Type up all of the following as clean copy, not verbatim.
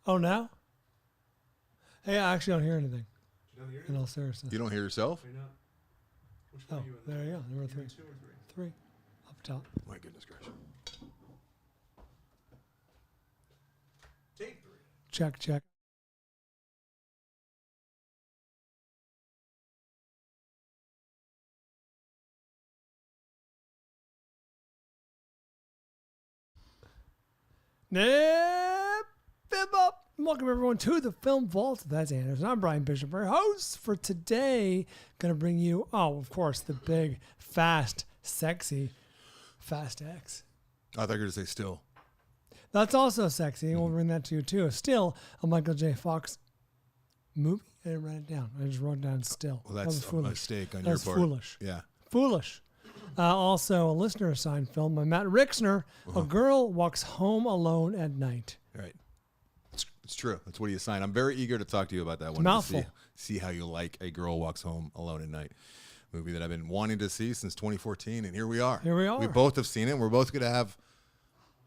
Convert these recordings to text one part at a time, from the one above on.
Oh, now? Hey, I actually don't hear anything. You don't hear In all seriousness. You don't hear yourself? Why not? Which one Oh, are you in? there you go. Number You 3. in 2 or 3? 3. Up top. My goodness gracious. Take 3. Check, check. Bib up. Welcome everyone to the Film Vault. That's Anders. I'm Bryan Bishop, our host for today. Going to bring you, of course, the big, fast, sexy Fast X. I thought you were going to say still. That's also sexy. We'll bring that to you too. Still a Michael J. Fox movie. I didn't write it down. I just wrote down still. Well, that's a mistake on That's your part. Foolish. Yeah. Foolish. Also, a listener-assigned film by Matt Rixner. A girl walks home alone at night. Right. It's true. That's what he assigned. I'm very eager to talk to you about that one. Mouthful. To see how you like A Girl Walks Home Alone at Night. Movie that I've been wanting to see since 2014, and here we are. Here we are. We both have seen it. And we're both going to have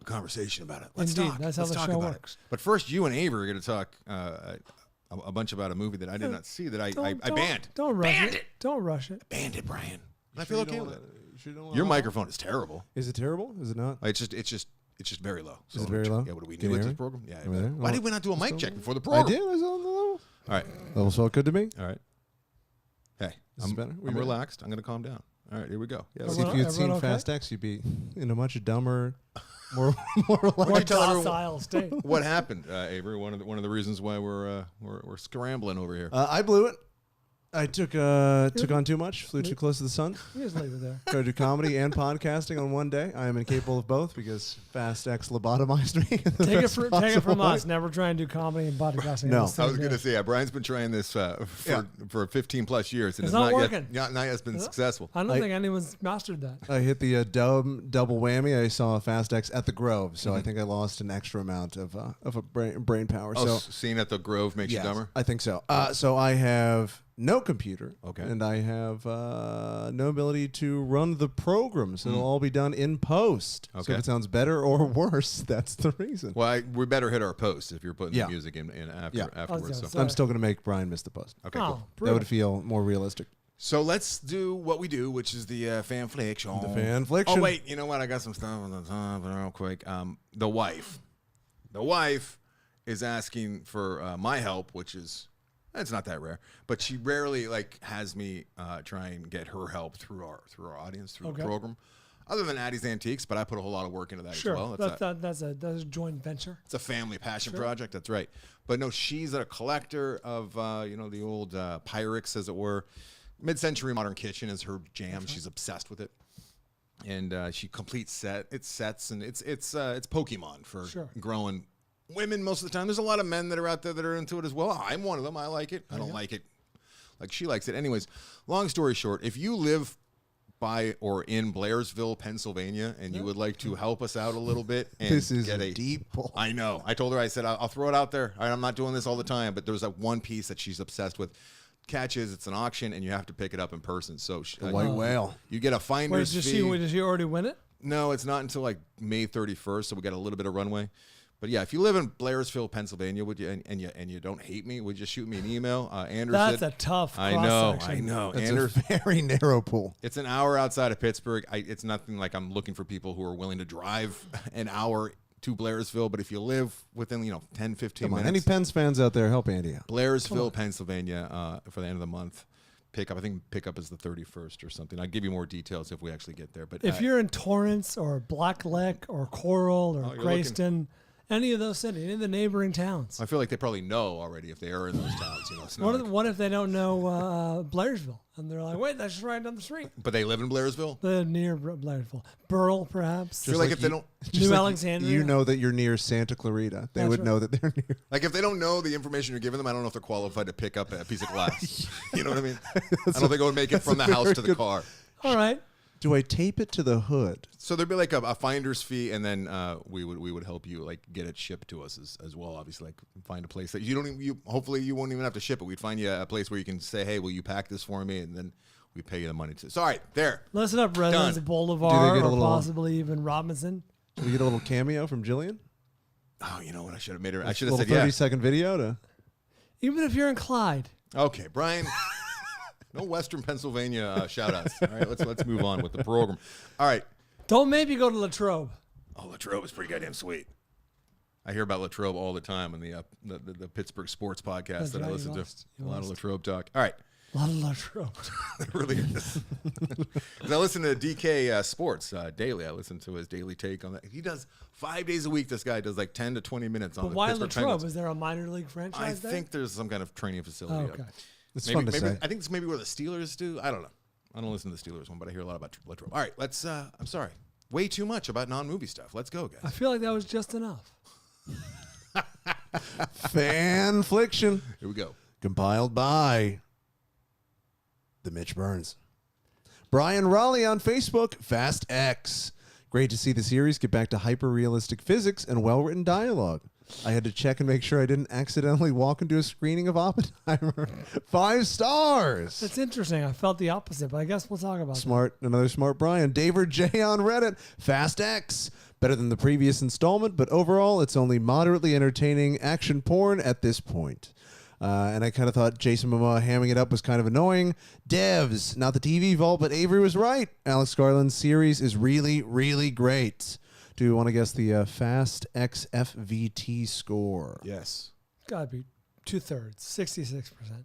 a conversation about it. Let's Indeed. talk. That's how Let's the talk show about works. It. But first, you and Avery are going to talk a bunch about a movie that I did not see that I banned. Don't rush Banned it. Don't rush it. Banned it, Brian. I feel okay with it. Your Your microphone is terrible. Is it terrible? Is it not? It's just very low. Is it very low? Yeah, what do we Can do you with hear this me? program? Yeah. Over there? Why Well, did we not do a mic check before the I program? did. I was on the level. All right. Levels felt good to me. All right. Hey, This is better? We I'm better? relaxed. I'm going to calm down. All right, here we go. Yeah, See, if Everyone- you had seen everyone okay? Fast X, you'd be in a much dumber, more More relaxed. tell everyone- docile state. what happened, Avery? One of the reasons why we're scrambling over here. I blew it. I took on too much, flew too close to the sun. You just leave it there. Tried to do comedy and podcasting on one day. I am incapable of both because Fast X lobotomized me. in the Take it, best take it possible from way. us. Never try and do comedy and podcasting. No. on the I same was going day. to say, Brian's been trying this for 15 plus years, and It's it's not not working. yet not yet been successful. I don't I- think anyone's mastered that. I hit the double whammy. I saw Fast X at the Grove, so I think I lost an extra amount of a brain power. Oh, So seeing at the Grove makes yes, you dumber. I think so. So I have no computer, Okay. and I have no ability to run the program, so it'll all be done in post. So Okay. if it sounds better or worse, that's the reason. Well, we better hit our post if you're putting Yeah. the music in Yeah. afterwards. gonna So. say. I'm still going to make Brian miss the post. Okay, Oh, cool. That brutal. would feel more realistic. So let's do what we do, which is the fan fliction. The fan fliction. Oh wait, you know what? I got some stuff on the top, real quick. The wife is asking for my help, which is it's not that rare, but she rarely has me try and get her help through our audience through the program. Other than Addie's Antiques, but I put a whole lot of work into that Sure. as well. That's a joint venture. It's a family passion project. That's right. But no, she's a collector of the old Pyrex, as it were. Mid-century modern kitchen is her jam. She's obsessed with it, and she completes sets, and it's Pokemon for growing women most of the time. There's a lot of men that are out there that are into it as well. I'm one of them. I like it. I don't like it like she likes it. Anyways, long story short, if you live by or in Blairsville, Pennsylvania, and you would like to help us out a little bit and This is get a deep pull. I know. I told her, I said, I'll throw it out there. I'm not doing this all the time, but there's that one piece that she's obsessed with. Catch is it's an auction, and you have to pick it up in person. So White whale. you get a Wait, finder's did fee. she already win it? No, it's not until May 31st, so we got a little bit of runway. But yeah, if you live in Blairsville, Pennsylvania, would you and you don't hate me, would you shoot me an email? Anders That's said, a tough I cross-section. know. It's Anders, a very narrow pool. it's an hour outside of Pittsburgh. It's nothing like I'm looking for people who are willing to drive an hour to Blairsville. But if you live within 10, 15 Come on, minutes, any Pens fans out there, help Andy out. Blairsville, Pennsylvania, for the end of the month. Pickup. I think pickup is the 31st or something. I'll give you more details if we actually get there. But If you're in Torrance or Blacklick or Coral or you're Grayston, any of those cities, any of the neighboring towns. I feel like they probably know already if they are in those towns. It's not What if they don't know Blairsville? And they're like, wait, that's just right down the street. but they live in Blairsville. The near Blairsville. Burl, perhaps. I feel like if they don't, New Alexandria. You know that you're near Santa Clarita. They That's would right. know that they're near. like if they don't know the information you're giving them, I don't know if they're qualified to pick up a piece of glass. You know what I mean? I don't think they would make it from the house to the car. All right. Do I tape it to the hood? So there'd be like a finder's fee, and then we would help you get it shipped to us as well. Obviously, find a place that you don't even, hopefully you won't even have to ship it. We'd find you a place where you can say, hey, will you pack this for me? And then we pay you the money to. So all right, there. Listen up, residents Done. of Boulevard get a or little- possibly even Robinson. Do we get a little cameo from Jillian? Oh, you know what? I should have made her. I should Little have said 30-second video to. Even if you're in Clyde. Okay, Brian. No Western Pennsylvania shout-outs. All right, let's move on with the program. All right. Don't maybe go to Latrobe. Oh, Latrobe is pretty goddamn sweet. I hear about Latrobe all the time on the Pittsburgh sports podcast That's that I right, listen you to. lost. A lot of Latrobe talk. All right. A lot of Latrobe. It really is. 'Cause I listen to DK Sports daily. I listen to his daily take on that. He does 5 days a week. This guy does like 10 to 20 minutes on But the why Pittsburgh Latrobe? Penguins. Is there a minor league franchise there? I think there's some kind of training facility. Oh, okay. It's Maybe, fun to say. I think it's maybe where the Steelers do. I don't know. I don't listen to the Steelers one, but I hear a lot about Latrobe. All right, let's. I'm sorry. Way too much about non-movie stuff. Let's go, guys. I feel like that was just enough. Fanfliction. Here we go. Compiled by the Mitch Burns. Brian Raleigh on Facebook, Fast X. Great to see the series get back to hyper-realistic physics and well-written dialogue. I had to check and make sure I didn't accidentally walk into a screening of Oppenheimer. 5 stars. That's interesting. I felt the opposite, but I guess we'll talk about Smart, another smart Brian. David J on Reddit, Fast X. Better than the previous installment, but overall, it's only moderately entertaining action porn at this point. And I kind of thought Jason Momoa hamming it up was kind of annoying. Devs, not the TV vault, but Avery was right. Alex Garland's series is really, really great. Do you want to guess the Fast X FVT score? Yes. it. Gotta be 2/3, 66%.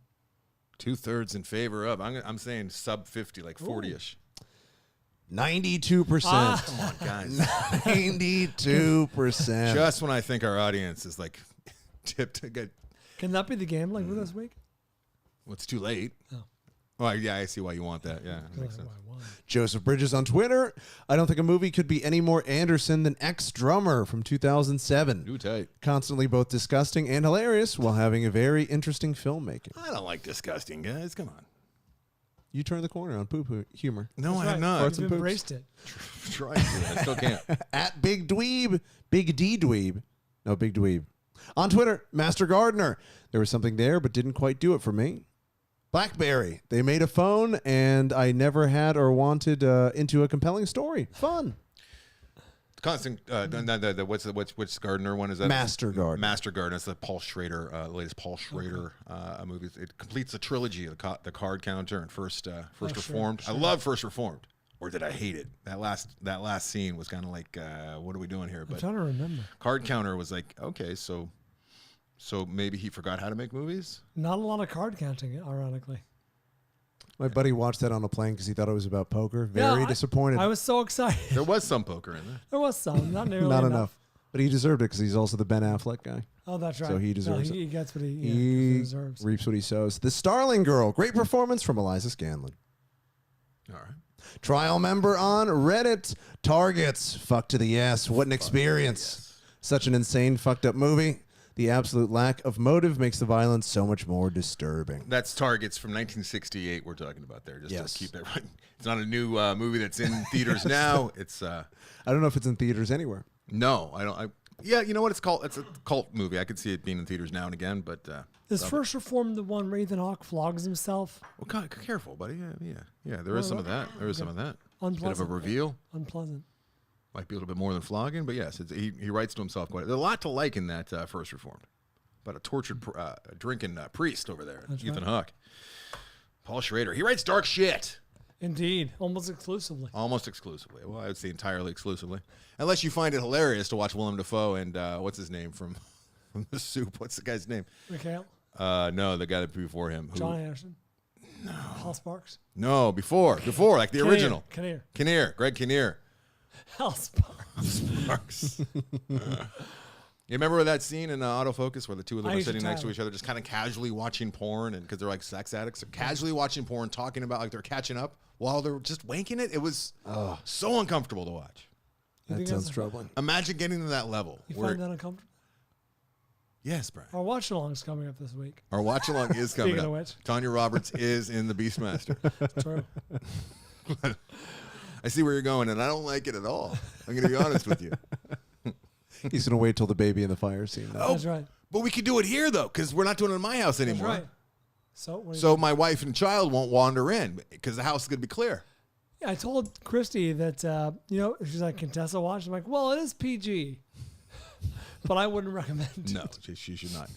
2/3 in favor of. I'm saying sub 50, like 40-ish. 92%. Come on, guys. 92%. Just when I think our audience is like tipped to get. Can that be the game like for this week? Well, it's too late. Oh. Oh, yeah, I see why you want that. Yeah, that makes sense. Joseph Bridges on Twitter. I don't think a movie could be any more Anderson than Ex-Drummer from 2007. Too tight. Constantly both disgusting and hilarious while having a very interesting filmmaking. I don't like disgusting, guys. Come on. You turn the corner on poop humor. No, That's I have right. not. Farts and You've poops. embraced it. Trying to. I still can't. At Big Dweeb. Big D Dweeb. No, Big Dweeb. On Twitter, Master Gardener. There was something there, but didn't quite do it for me. BlackBerry. They made a phone, and I never had or wanted into a compelling story. Fun. Constant. Which Gardner one is that? Master Gardener. Master Gardener. It's the Paul Schrader, latest Paul Schrader movie. It completes the trilogy of the Card Counter and First Reformed. Sure. I love First Reformed. Or did I hate it? That last scene was kind of like, what are we doing here? I'm But trying to remember. Card Counter was like, okay, so maybe he forgot how to make movies. Not a lot of card counting, ironically. My buddy watched that on a plane because he thought it was about poker. Very disappointed. I was so excited. There was some poker in there. There was some, not nearly Not enough. enough. But he deserved it because he's also the Ben Affleck guy. Oh, that's right. So he deserves He it. gets what he He deserves. reaps what he sows. The Starling Girl. Great performance from Eliza Scanlon. All right. Trial member on Reddit. Targets. Fuck to the yes. What an experience. Such an insane, fucked up movie. The absolute lack of motive makes the violence so much more disturbing. That's Targets from 1968 we're talking about there, just Yes. to keep it right. It's not a new movie that's in theaters now. It's I don't know if it's in theaters anywhere. no, I don't. Yeah, you know what it's called? It's a cult movie. I could see it being in theaters now and again, but Is First Reformed the one where Ethan Hawke flogs himself? well, careful, buddy. Yeah. There is some of that. There is some of that. Bit of a Unpleasant. reveal. Unpleasant. Might be a little bit more than flogging, but yes, he writes to himself quite. There's a lot to like in that First Reformed. About a tortured, drinking priest over there, That's Ethan right. Hawke. Paul Schrader. He writes dark shit. Indeed. Almost exclusively. Almost exclusively. Well, I would say entirely exclusively. Unless you find it hilarious to watch Willem Dafoe and what's his name from The Soup? What's the guy's name? Mikhail? No, the guy that before him. Who, John Anderson? No. Hal Sparks? No, before, like the original. Kinnear. Greg Kinnear. Hal Sparks. Sparks. You remember that scene in Autofocus where the two of them are Aisha sitting next to Tyler. each other, just kind of casually watching porn, and because they're like sex addicts, they're casually watching porn, talking about like they're catching up while they're just wanking it. It was so uncomfortable to watch. You That think sounds that's- troubling. Imagine getting to that level. You where, find that uncomfortable? yes, Brian. Our watch along's coming up this week. Our watch along is coming Speaking up. of which. Tanya Roberts is in the Beastmaster. True. I see where you're going, and I don't like it at all. I'm going to be honest with you. He's going to wait till the baby in the fire scene. Though. That's right. But we could do it here, though, because we're not doing it in my house That's anymore. right. So, what do you So my wife and child won't wander in because the house is going to be clear. Yeah, I told Christy that, she's like, Contessa watch. I'm like, well, it is PG. but I wouldn't recommend it. No, she should not.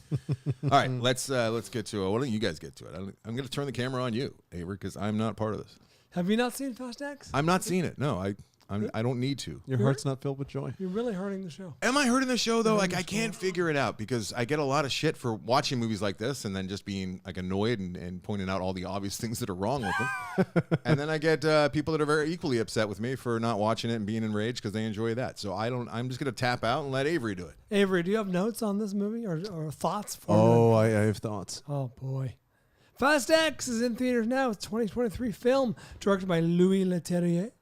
All right, let's get to it. Why don't you guys get to it? I'm going to turn the camera on you, Avery, because I'm not part of this. Have you not seen Fast X? I'm not seeing it. No, I don't need to. Your heart's not filled with joy. You're really hurting the show. Am I hurting the show though? Like I can't figure it out because I get a lot of shit for watching movies like this and then just being like annoyed and pointing out all the obvious things that are wrong with them. And then I get people that are very equally upset with me for not watching it and being enraged because they enjoy that. So I'm just gonna tap out and let Avery do it. Avery, do you have notes on this movie or thoughts? I have thoughts. Oh boy. Fast X is in theaters now. It's a 2023 film directed by Louis Leterrier.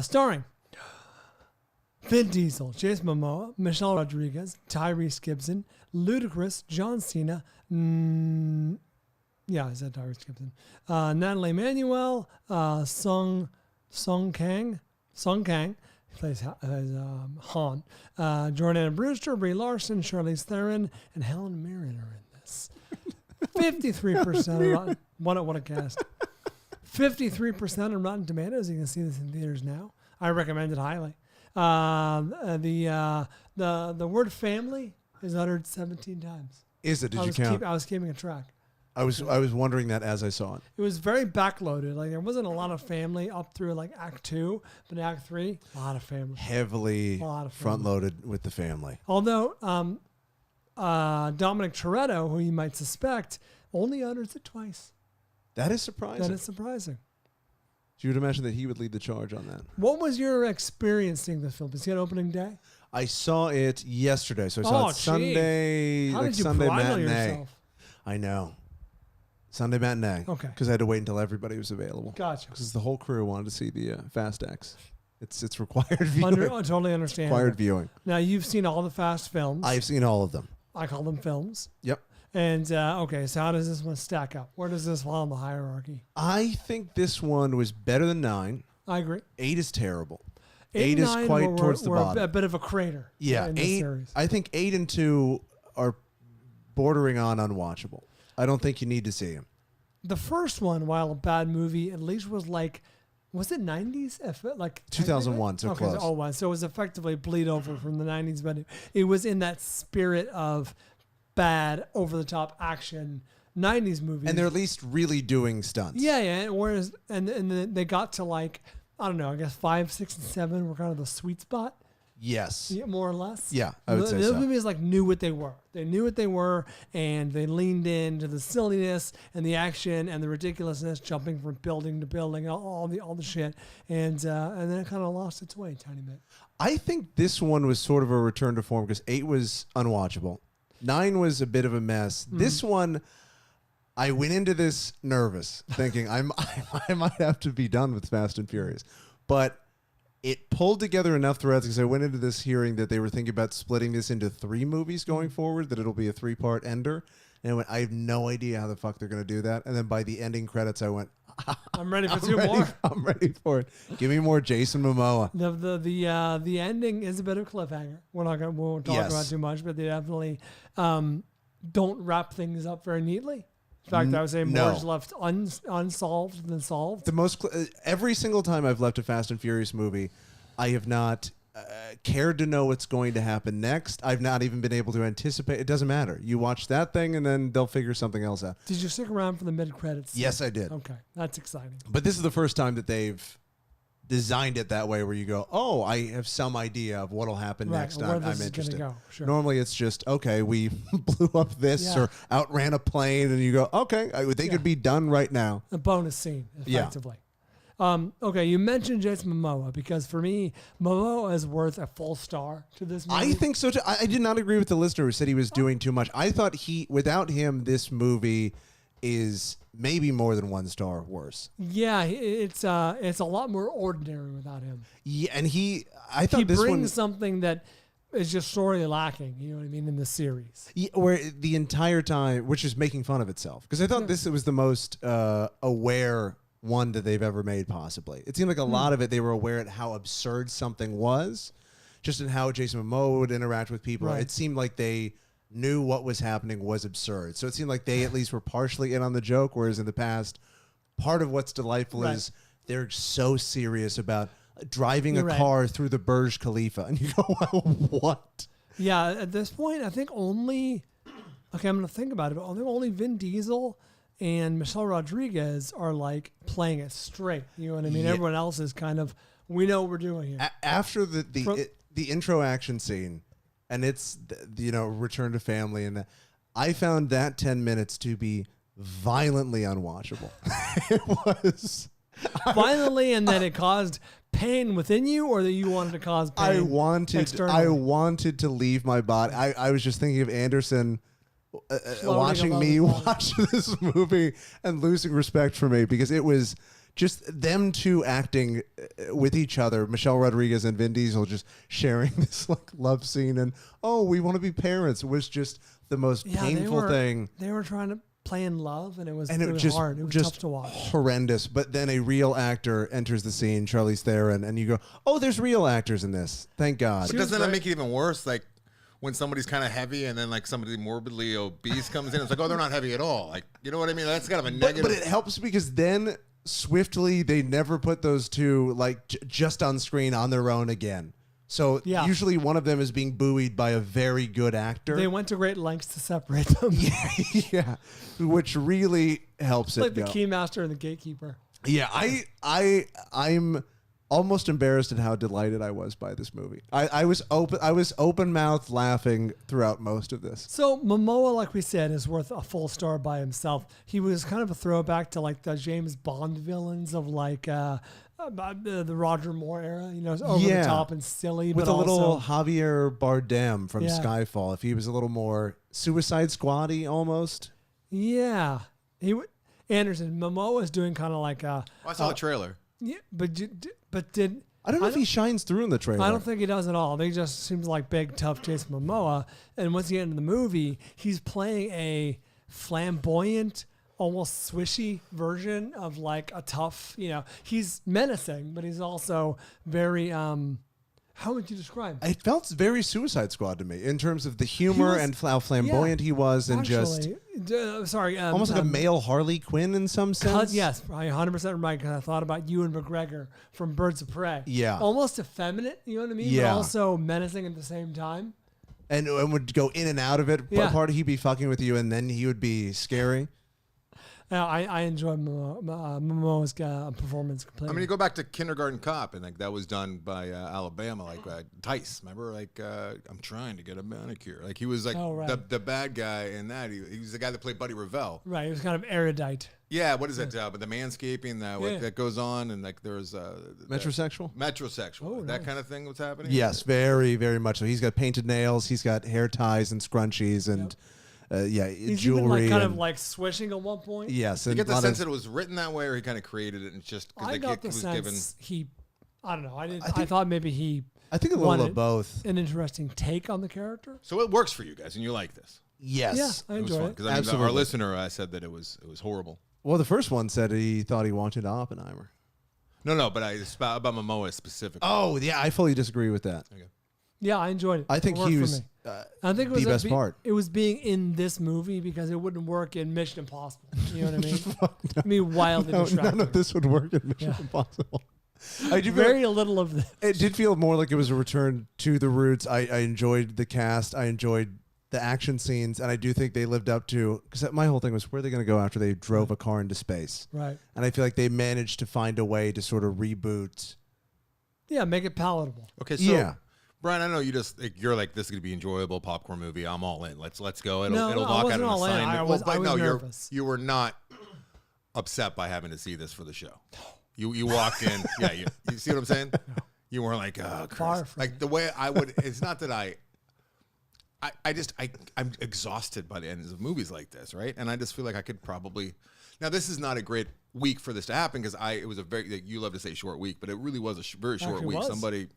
Starring Vin Diesel, Jason Momoa, Michelle Rodriguez, Tyrese Gibson, Ludacris, John Cena, I said Tyrese Gibson, Natalie Emanuel, Sung Kang, he plays Han, Jordana Brewster, Brie Larson, Charlize Theron, and Helen Mirren are in this. 53% what a cast. 53% on Rotten Tomatoes. You can see this in theaters now. I recommend it highly. The word family is uttered 17 times. Is it? Did you count? I was keeping a track. I was wondering that as I saw it. It was very backloaded. Like there wasn't a lot of family up through like Act 2, but in Act 3, a lot of family. Heavily front-loaded with the family. Although Dominic Toretto, who you might suspect, only utters it twice. That is surprising. So you would imagine that he would lead the charge on that. What was your experience seeing this film? Did you see it opening day? I saw it yesterday, so I saw it Sunday. How did you Sunday bridle matinee. yourself? I know. Sunday matinee. Okay. Because I had to wait until everybody was available. Gotcha. Because the whole crew wanted to see the Fast X. It's required viewing. Totally understand. Required viewing. Now you've seen all the Fast films. I've seen all of them. I call them films. Yep. And okay, so how does this one stack up? Where does this fall in the hierarchy? I think this one was better than 9. I agree. 8 is terrible. 8 is quite towards the bottom. A bit of a crater. Yeah, in this 8. series. I think 8 and 2 are bordering on unwatchable. I don't think you need to see them. The first one, while a bad movie, at least was like, was it 90s? Like 2001, so okay, close. So it was effectively bleed over from the 90s, but it was in that spirit of bad, over-the-top action 90s movies. And they're at least really doing stunts. Yeah. Whereas, and then they got to like, I don't know, I guess 5, 6, and 7 were kind of the sweet spot. Yes. Yeah, more or less. Yeah, I would say those so. movies like knew what they were. They knew what they were, and they leaned into the silliness and the action and the ridiculousness, jumping from building to building, all the shit, and then it kind of lost its way a tiny bit. I think this one was sort of a return to form because 8 was unwatchable. 9 was a bit of a mess. Mm-hmm. This one, I went into this nervous, thinking I might have to be done with Fast and Furious, but it pulled together enough threads because I went into this hearing that they were thinking about splitting this into 3 movies going forward, that it'll be a 3-part ender. And I went, I have no idea how the fuck they're going to do that. And then by the ending credits, I went, I'm ready for 2 more. I'm ready for it. Give me more Jason Momoa. The ending is a bit of a cliffhanger. We won't talk about too much, but they definitely don't wrap things up very neatly. In fact, I would say more is left unsolved than solved. Every single time I've left a Fast and Furious movie, I have not cared to know what's going to happen next. I've not even been able to anticipate. It doesn't matter. You watch that thing, and then they'll figure something else out. Did you stick around for the mid-credits? Yes, I did. Okay, that's exciting. But this is the first time that they've designed it that way where you go, oh, I have some idea of what'll happen next. I'm interested. Sure. Normally it's just, okay, we blew up this or outran a plane, and you go, okay, they could be done right now. A bonus scene, effectively. Okay, you mentioned Jason Momoa because for me, Momoa is worth a full star to this movie. I think so too. I did not agree with the listener who said he was doing too much. I thought without him, this movie is maybe more than 1 star worse. Yeah, it's a lot more ordinary without him. Yeah, and I thought this one brings something that is just sorely lacking. You know what I mean in the series. Yeah, where the entire time, which is making fun of itself, because I thought this was the most aware one that they've ever made. Possibly, it seemed like a lot of it they were aware at how absurd something was, just in how Jason Momoa would interact with people. Right. It seemed like they knew what was happening was absurd. So it seemed like they at least were partially in on the joke, whereas in the past, part of what's delightful is they're so serious about, driving You're a right. car through the Burj Khalifa, and you go, what? Yeah, at this point, I think only. Okay, I'm going to think about it. But I think only Vin Diesel and Michelle Rodriguez are like playing it straight. You know what I mean? Yeah. Everyone else is kind of, we know what we're doing here. After the intro action scene, and it's return to family, and I found that 10 minutes to be violently unwatchable. It was Violently, and then it caused pain within you, or that you wanted to cause pain I wanted to leave my body. I was just thinking of Anderson watching above me his body. watch this movie and losing respect for me, because it was just them two acting with each other, Michelle Rodriguez and Vin Diesel, just sharing this like love scene, and we want to be parents. It was just the most painful thing. They were trying to play in love, and it was just hard. It was just tough to watch. horrendous. But then a real actor enters the scene, Charlize Theron, and you go, "Oh, there's real actors in this. Thank God." But doesn't that make it even worse? Like when somebody's kind of heavy, and then like somebody morbidly obese comes in, it's like, oh, they're not heavy at all. Like, you know what I mean? That's kind of a negative. But it helps because then swiftly they never put those two like just on screen on their own again. So usually one of them is being buoyed by a very good actor. They went to great lengths to separate them. Yeah, which really helps Like it the go. keymaster and the gatekeeper. Yeah, I'm almost embarrassed at how delighted I was by this movie. I was open mouthed laughing throughout most of this. So Momoa, like we said, is worth a full star by himself. He was kind of a throwback to like the James Bond villains of like the Roger Moore era. You know, it's over the top and silly, with but a little also, Javier Bardem from Yeah. Skyfall. If he was a little more Suicide Squad-y almost. yeah, Anderson Momoa is doing kind of like a. I saw the trailer. Yeah, but did I don't know if he shines through in the trailer. I don't think he does at all. He just seems like big, tough Jason Momoa. And once you get into the movie, he's playing a flamboyant, almost swishy version of like a tough, he's menacing, but he's also very, how would you describe? It felt very Suicide Squad to me in terms of the humor and how flamboyant he was, and just almost like a male Harley Quinn in some sense. Yes, I 100% right, because I thought about Ewan McGregor from Birds of Prey. Yeah. Almost effeminate, you know what I mean? Yeah. But also menacing at the same time. And would go in and out of it. Yeah. Part he'd be fucking with you, and then he would be scary. I enjoyed Momoa's performance completely. I mean, you go back to Kindergarten Cop, and like that was done by Alabama, like Tice. Remember, like I'm trying to get a manicure. Like he was like the bad guy in that. He was the guy that played Buddy Revell. Right, he was kind of erudite. Yeah, what is that? But the manscaping that goes on, and like there's Metrosexual. Metrosexual, that kind of thing was happening. Yes, very, very much so. He's got painted nails. He's got hair ties and scrunchies and. He's jewelry. even like kind of like swishing at one point. Yes, you and get the sense that it was written that way, or he kind of created it, and just because I the got kid the was sense given. I don't know. I thought maybe he. I think a little wanted of both. An interesting take on the character. So it works for you guys, and you like this. Yes, Yeah, I enjoy it. Because I mean, Absolutely. our listener said that it was horrible. Well, the first one said he thought he wanted Oppenheimer. No, but about Momoa specifically. Oh, yeah, I fully disagree with that. Okay. Yeah, I enjoyed it. I think It worked he for was me. I think it was the best part. It was being in this movie because it wouldn't work in Mission Impossible. You know what I mean? I mean, wildly distracting. None of this would work in Mission Impossible. I do Very little of this. It did feel more like it was a return to the roots. I enjoyed the cast. I enjoyed the action scenes, and I do think they lived up to, because my whole thing was, where are they going to go after they drove a car into space? Right. And I feel like they managed to find a way to sort of reboot. Yeah, make it palatable. Okay, so Yeah. Brian, I know you're like, this is gonna be enjoyable popcorn movie. I'm all in. Let's go. It'll No, I knock out wasn't an all in. assignment. I was no, nervous. you were not upset by having to see this for the show. You walked in. Yeah, you see what I'm saying? You weren't like, oh, Far Chris. from Like the way I would. It's not that I'm exhausted by the ends of movies like this, right? And I just feel like I could probably. Now this is not a great week for this to happen because it was a very, like, you love to say short week, but it really was a very short Actually week. was. Somebody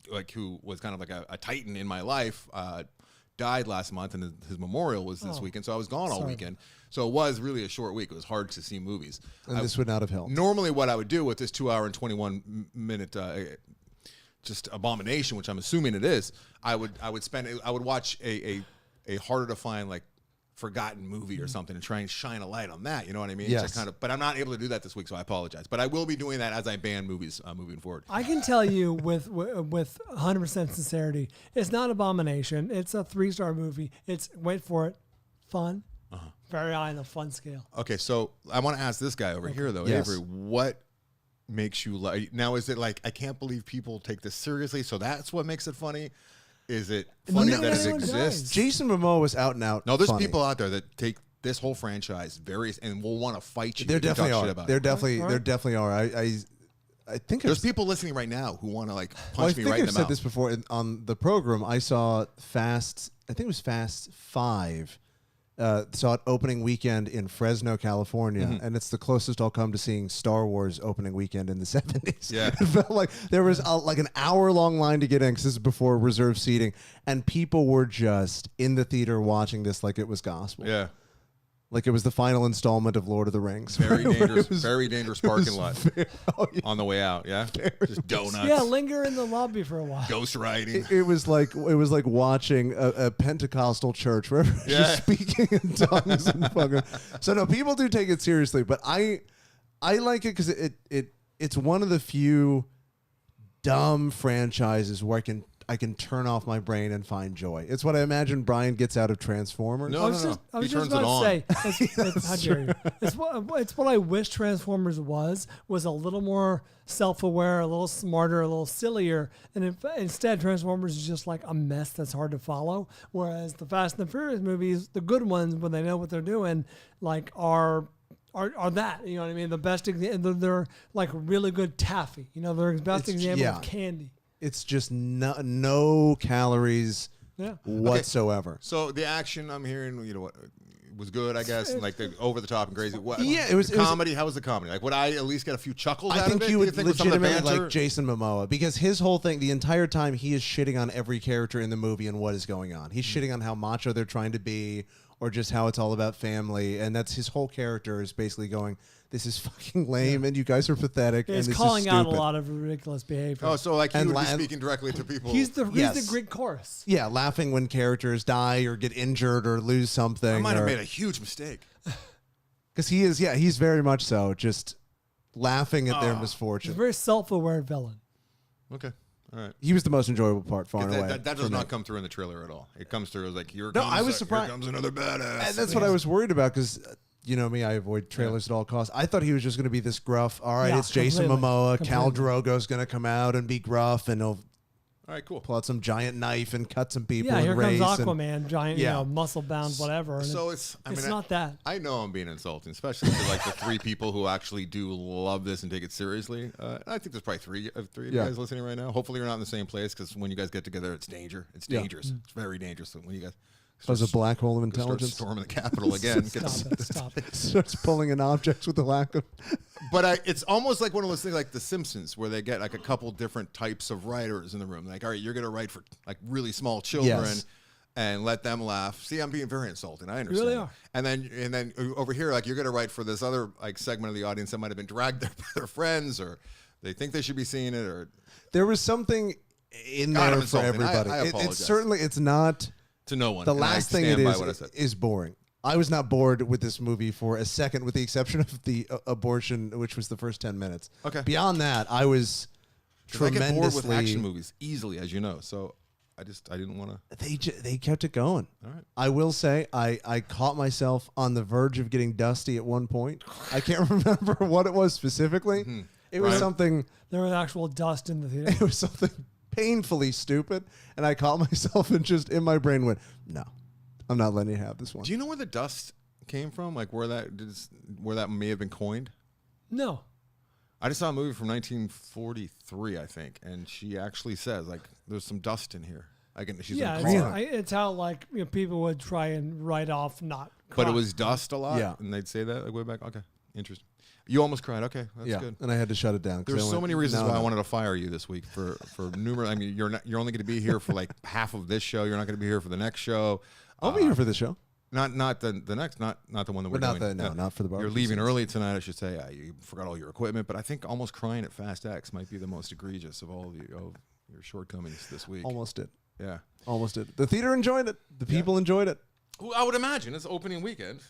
like who was kind of like a titan in my life died last month, and his memorial was this weekend, so I was gone all weekend. So it was really a short week. It was hard to see movies. And this would not have helped. Normally, what I would do with this 2 hour and 21 minute just abomination, which I'm assuming it is, I would watch a harder to find like forgotten movie or something and try and shine a light on that. You know what I mean? Yes. To kind of, but I'm not able to do that this week, so I apologize. But I will be doing that as I ban movies moving forward. I can tell you with 100% sincerity, it's not Abomination. It's a 3-star movie. It's, wait for it, fun. Very high on the fun scale. Okay, so I want to ask this guy over here, though. Yes. Avery, what makes you like... Now, is it like, I can't believe people take this seriously, so that's what makes it funny? Is it funny No, that it anyone exists? does. Jason Momoa was out and out. No, there's funny. people out there that take this whole franchise very... and will want to fight you. There if you definitely talk are. shit about There it. definitely, All right. there definitely are. I think There's I've, people listening right now who want to like well, I punch me think right in I've the said mouth. this before on the program. I saw Fast. I think it was Fast 5. Saw it opening weekend in Fresno, California, and it's the closest I'll come to seeing Star Wars opening weekend in the 70s. Yeah. It felt like there was like an hour-long line to get in because this is before reserved seating, and people were just in the theater watching this like it was gospel. Yeah. Like it was the final installment of Lord of the Rings. Very Where dangerous, it was- very dangerous parking lot oh, yeah. on the way out. Yeah, just donuts. Yeah, linger in the lobby for a while. Ghost riding. It was like watching a Pentecostal church where everyone's Yeah. just speaking in tongues and fucking. So no, people do take it seriously, but I like it because it's one of the few dumb franchises where I can turn off my brain and find joy. It's what I imagine Bryan gets out of Transformers. No, I was no, just, no. I was He just turns it about on. to say, how dare you? It's what I wish Transformers was a little more self-aware, a little smarter, a little sillier, and instead Transformers is just like a mess that's hard to follow. Whereas the Fast and the Furious movies, the good ones, when they know what they're doing, like are that, you know what I mean? The best example, they're like really good taffy. You know, they're the best It's- example yeah. of candy. It's just no calories Yeah. whatsoever. So the action I'm hearing, you know, what was good, I guess, and like the over the top and crazy. What, Yeah, it was- the it was- comedy. How was the comedy? Like, would I at least get a few chuckles I out think of it? you Do would think with some of the legitimately banter? like Jason Momoa because his whole thing, the entire time, he is shitting on every character in the movie and what is going on. He's shitting on how macho they're trying to be or just how it's all about family. And that's his whole character is basically going, this is fucking lame and you guys are pathetic. It's and this calling is out a stupid. lot of ridiculous behavior. Oh, so like he And would be la- speaking directly to people. he's the Yes. Greek chorus. Yeah, laughing when characters die or get injured or lose something. I might have made a huge mistake. Because he is, yeah, he's very much so just laughing at their He's a misfortune. very self-aware villain. Okay, all right. He was the most enjoyable part, far and away. That for does me. not come through in the trailer at all. It comes through as like here No, comes I was here surprised. comes another badass. And that's what I was worried about because, you know me, I avoid trailers at all costs. I thought he was just going to be this gruff. All right, Yeah, it's Jason completely. Momoa. Cal Completely. Drogo's going to come out and be gruff, and he'll All right, cool. pull out some giant knife and cut some people. Yeah, and here comes race and- Aquaman, giant, Yeah. muscle-bound, whatever. And So it's I it's mean, not that. I know I'm being insulting, especially to like the three people who actually do love this and take it seriously. I think there's probably three of you Yeah. guys listening right now. Hopefully you're not in the same place because when you guys get together, it's danger. It's Yeah. dangerous. It's very dangerous when you guys There's a black hole of start intelligence. storming the Capitol again. Stop it. Starts pulling in objects with a lack of. But it's almost like one of those things like The Simpsons where they get like a couple different types of writers in the room. Like, all right, you're going to write for like really small children Yes. and let them laugh. See, I'm being very insulting. I understand. really are. And then over here, like you're going to write for this other like segment of the audience that might have been dragged there by their friends or they think they should be seeing it or There was something in God, I'm there for insulting. everybody. I apologize. It's certainly, it's not. to no one. The And I last thing stand it by what I is said. is boring. I was not bored with this movie for a second, with the exception of the abortion, which was the first 10 minutes. Okay. Beyond that, I was 'Cause I get bored with action tremendously. movies easily, as you know. So I didn't want to. They kept it going. All right. I will say I caught myself on the verge of getting dusty at one point. I can't remember what it was specifically. It was Right. something. There was actual dust in the theater. It was something painfully stupid, and I caught myself and just in my brain went, "No, I'm not letting you have this one." Do you know where the dust came from? Like where that may have been coined? No. I just saw a movie from 1943, I think, and she actually says like, "There's some dust in here." She's Yeah, in a car. it's how like people would try and write off not. But it crying. was dust a lot, Yeah. and they'd say that like way back. Okay, interesting. You almost cried. Okay, that's yeah, good. and I had to shut it down. 'cause There's I so went, many reasons "No, why I no." wanted to fire you this week for numerous. I mean, you're only going to be here for like half of this show. You're not going to be here for the next show. I'll be here for the show. Not the next, not the one that we're But not doing. the not for the You're barbecue leaving season. early tonight, I should say. You forgot all your equipment, but I think almost crying at Fast X might be the most egregious of all of your shortcomings this week. Almost did. Yeah. Almost did. The theater enjoyed it. The people enjoyed it. Well, I would imagine it's opening weekend.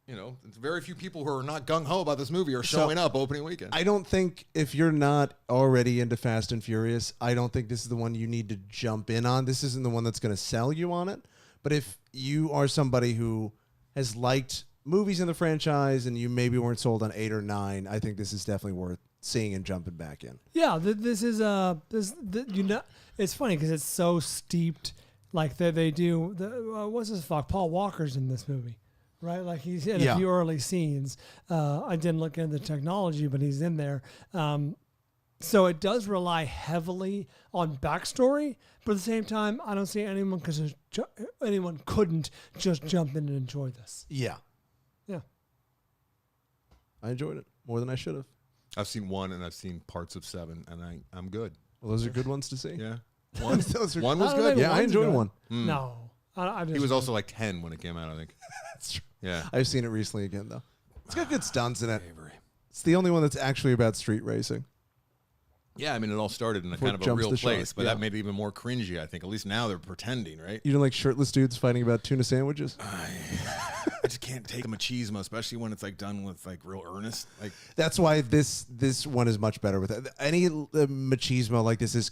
You know, very few people who are not gung-ho about this movie are showing up opening weekend. I don't think if you're not already into Fast and Furious, I don't think this is the one you need to jump in on. This isn't the one that's going to sell you on it. But if you are somebody who has liked movies in the franchise and you maybe weren't sold on 8 or 9, I think this is definitely worth seeing and jumping back in. Yeah, this is it's funny because it's so steeped. Like they do. What's his fuck? Paul Walker's in this movie. Right, like he's in a few early scenes. I didn't look into the technology, but he's in there. So it does rely heavily on backstory, but at the same time, I don't see anyone couldn't just jump in and enjoy this. Yeah. I enjoyed it more than I should have. I've seen 1 and I've seen parts of 7, and I'm good. Well, those are good ones to see. Yeah, one was good. Yeah, I enjoyed good. 1. No, I just He was also like 10 when it came out, I think. That's true. Yeah, I've seen it recently again, though. It's got good stunts in it. It's the only one that's actually about street racing. Yeah, I mean, it all started in a Before kind it of a jumps real the shark, place, but yeah. that made it even more cringy, I think. At least now they're pretending, right? You don't like shirtless dudes fighting about tuna sandwiches? I just can't take a machismo, especially when it's like done with like real earnest. Like That's why this one is much better with it. Any machismo like this is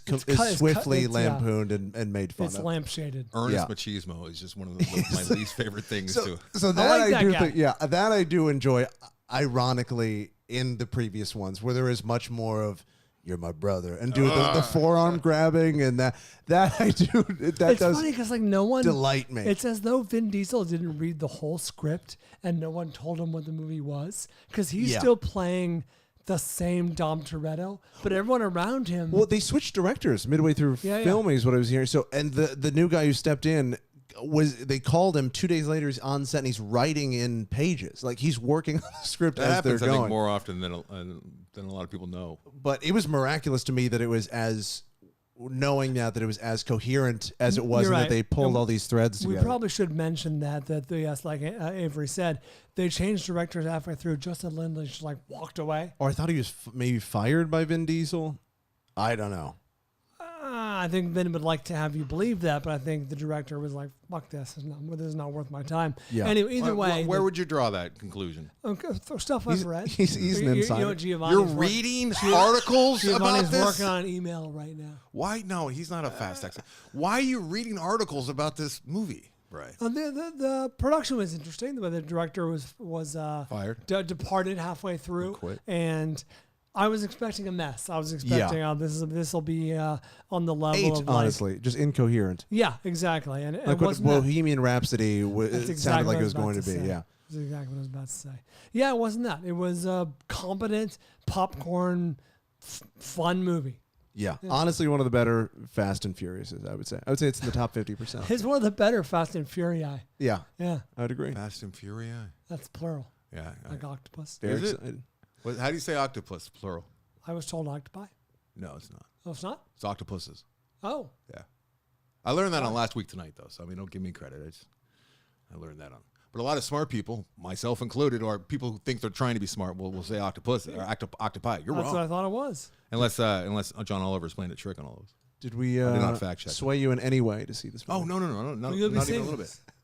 swiftly lampooned and made fun it's of. lampshaded. earnest machismo is just one of my least favorite things too. So that like I that do guy. think, that I do enjoy. Ironically, in the previous ones, where there is much more of "you're my brother" and do the forearm grabbing and that I do. That It's does funny because like no one delight me. It's as though Vin Diesel didn't read the whole script and no one told him what the movie was because he's still playing the same Dom Toretto, but everyone around him. Well, they switched directors midway through filming, is what I was hearing. So, and the new guy who stepped in they called him 2 days later. He's on set and he's writing in pages, like he's working on the script That as happens, they're I going. think, more often than a lot of people know. But it was miraculous to me that it was as knowing that it was as coherent as it was, You're and right. that they pulled all these threads We together. probably should mention that yes, like Avery said, they changed directors halfway through. Justin Lindley just like walked away. Or I thought he was maybe fired by Vin Diesel. I don't know. I think Vin would like to have you believe that, but I think the director was like, "Fuck this! This is not worth my time." Yeah. Anyway, either way, Where would you draw that conclusion? stuff I've read. He's an You know insider. what Giovanni's You're work- reading articles about Giovanni's this? working on an email right now. Why? No, he's not a fast texter. Why are you reading articles about this movie, Bryan? The production was interesting. The way the director was Fired? departed halfway through, Quit. and I was expecting a mess. I was expecting this will be on the level 8, of honestly, just incoherent. Yeah, exactly, and Like it what wasn't that. Bohemian Rhapsody That's it exactly sounded like what it was I going about to be. say. Yeah. That's exactly what I was about to say. Yeah, it wasn't that. It was a competent popcorn, fun movie. Yeah, honestly, one of the better Fast and Furiouses, I would say. I would say it's in the top 50%. It's one of the better Fast and Furious. Yeah, Yeah, I would agree. Fast and Furious. that's plural, Yeah. like octopus. Very Is it? excited. How do you say octopus, plural? I was told octopi. No, it's not. Oh, it's not? It's octopuses. Oh. Yeah. I learned that on Last Week Tonight, though. So, I mean, don't give me credit. I learned that on. But a lot of smart people, myself included, or people who think they're trying to be smart, will say octopus or octopi. You're That's wrong. what I thought it was. Unless John Oliver's playing a trick on all of us. Did we did not fact check sway you in any way to see this movie? Oh, no, You'll be not even seeing a little this. bit.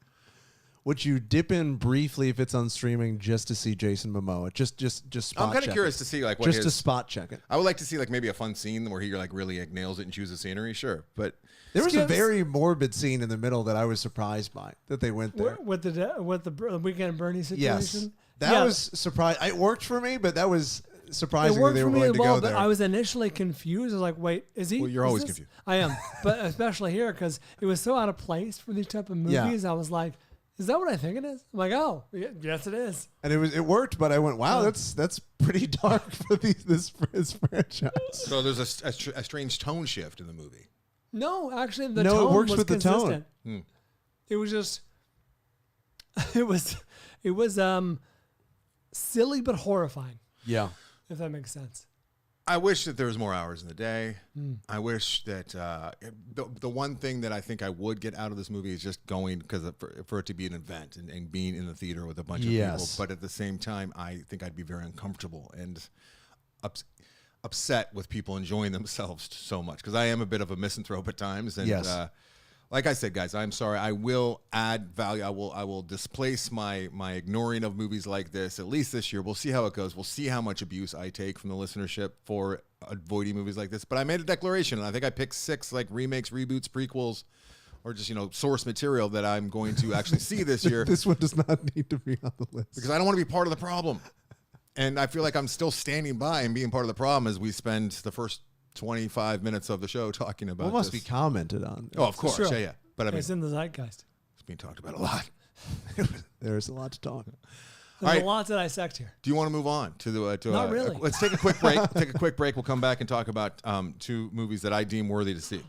Would you dip in briefly if it's on streaming just to see Jason Momoa? Just spot I'm kind check of curious it. to see like what Just to his. spot check it. I would like to see like maybe a fun scene where he like really like nails it and chooses scenery. Sure, but There was a Skips. very morbid scene in the middle that I was surprised by that they went there. With the Weekend at Bernie situation. Yes, that was surprised. It worked for me, but that was It surprising that worked they for were me going as to well, go but there. I was initially confused. I was like, "Wait, is he?" Well, you're is always this-" confused. I am, but especially here because it was so out of place for these type of movies. I was like, "Is that what I think it is?" I'm like, "Oh, yes, it is." And it worked, but I went, wow, that's pretty dark for this franchise. so there's a strange tone shift in the movie. No, actually, the No, it tone works was with the tone. consistent. It was just, it was silly but horrifying, Yeah. if that makes sense. I wish that there was more hours in the day. I wish that the one thing that I think I would get out of this movie is just going because for it to be an event and being in the theater with a bunch of people. But at the same time, I think I'd be very uncomfortable and upset with people enjoying themselves so much because I am a bit of a misanthrope at times. And Yes. Like I said, guys, I'm sorry. I will add value. I will displace my ignoring of movies like this, at least this year. We'll see how it goes. We'll see how much abuse I take from the listenership for avoiding movies like this. But I made a declaration, and I think I picked 6 like remakes, reboots, prequels, or just, source material that I'm going to actually see this year. This one does not need to be on the list. Because I don't want to be part of the problem. And I feel like I'm still standing by and being part of the problem as we spend the first 25 minutes of the show talking about Well, it must this. be commented on. Oh, of course. Sure. Yeah. But I mean, It's in the zeitgeist. it's being talked about a lot. There's a lot to talk. There's right. a lot to dissect here. Do you want to move on to the? Not really. Let's take a quick break. Take a quick break. We'll come back and talk about 2 movies that I deem worthy to see.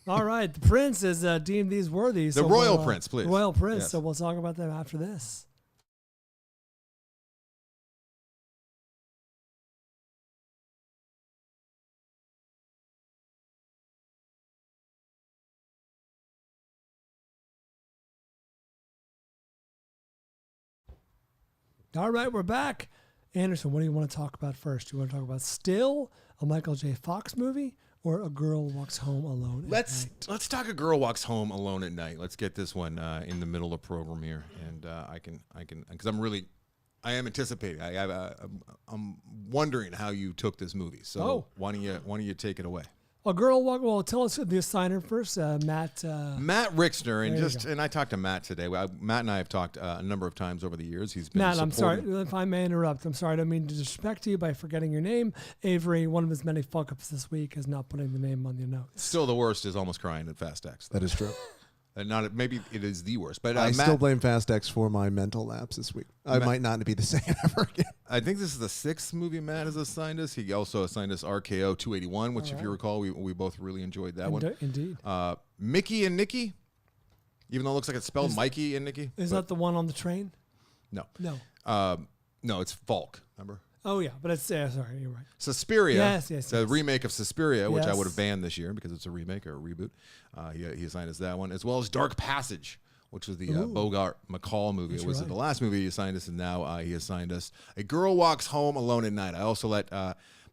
All right. The Prince is deemed these worthy. The Royal Prince, please. Royal Prince. Yes. So we'll talk about them after this. All right, we're back. Anderson, what do you want to talk about first? Do you want to talk about Still, a Michael J. Fox movie, or A Girl Walks Home Alone? Let's talk A Girl Walks Home Alone at Night. Let's get this one in the middle of the program here, and I can because I am anticipating. I'm wondering how you took this movie. So why don't you take it away? A Girl Walk. Well, tell us the assigner first, Matt. Matt Rixner, There you and I talked to Matt today. Matt and I have talked a number of times over the years. He's been Matt, I'm sorry supporting- if I may interrupt. I'm sorry. I don't mean to disrespect you by forgetting your name. Avery, one of his many fuck-ups this week is not putting the name on your notes. Still, the worst is Almost Crying at Fast X. That is true. Maybe it is the worst, but I Matt, still blame Fast X for my mental lapse this week. I might not be the same ever again. I think this is the 6th movie Matt has assigned us. He also assigned us RKO 281, which, if you recall, we both really enjoyed that one. Indeed. Mickey and Nikki, even though it looks like it's spelled Mikey and Nikki. Is that the one on the train? No. No. No, it's Falk, remember? Oh, yeah, but it's, sorry, you're right. Suspiria, Yes, the yes. remake of Suspiria, which I Yes. would have banned this year because it's a remake or a reboot. He assigned us that one, as well as Dark Passage, which was the Bogart McCall movie. That's It was right. the last movie he assigned us, and now he assigned us A Girl Walks Home Alone at Night. I also let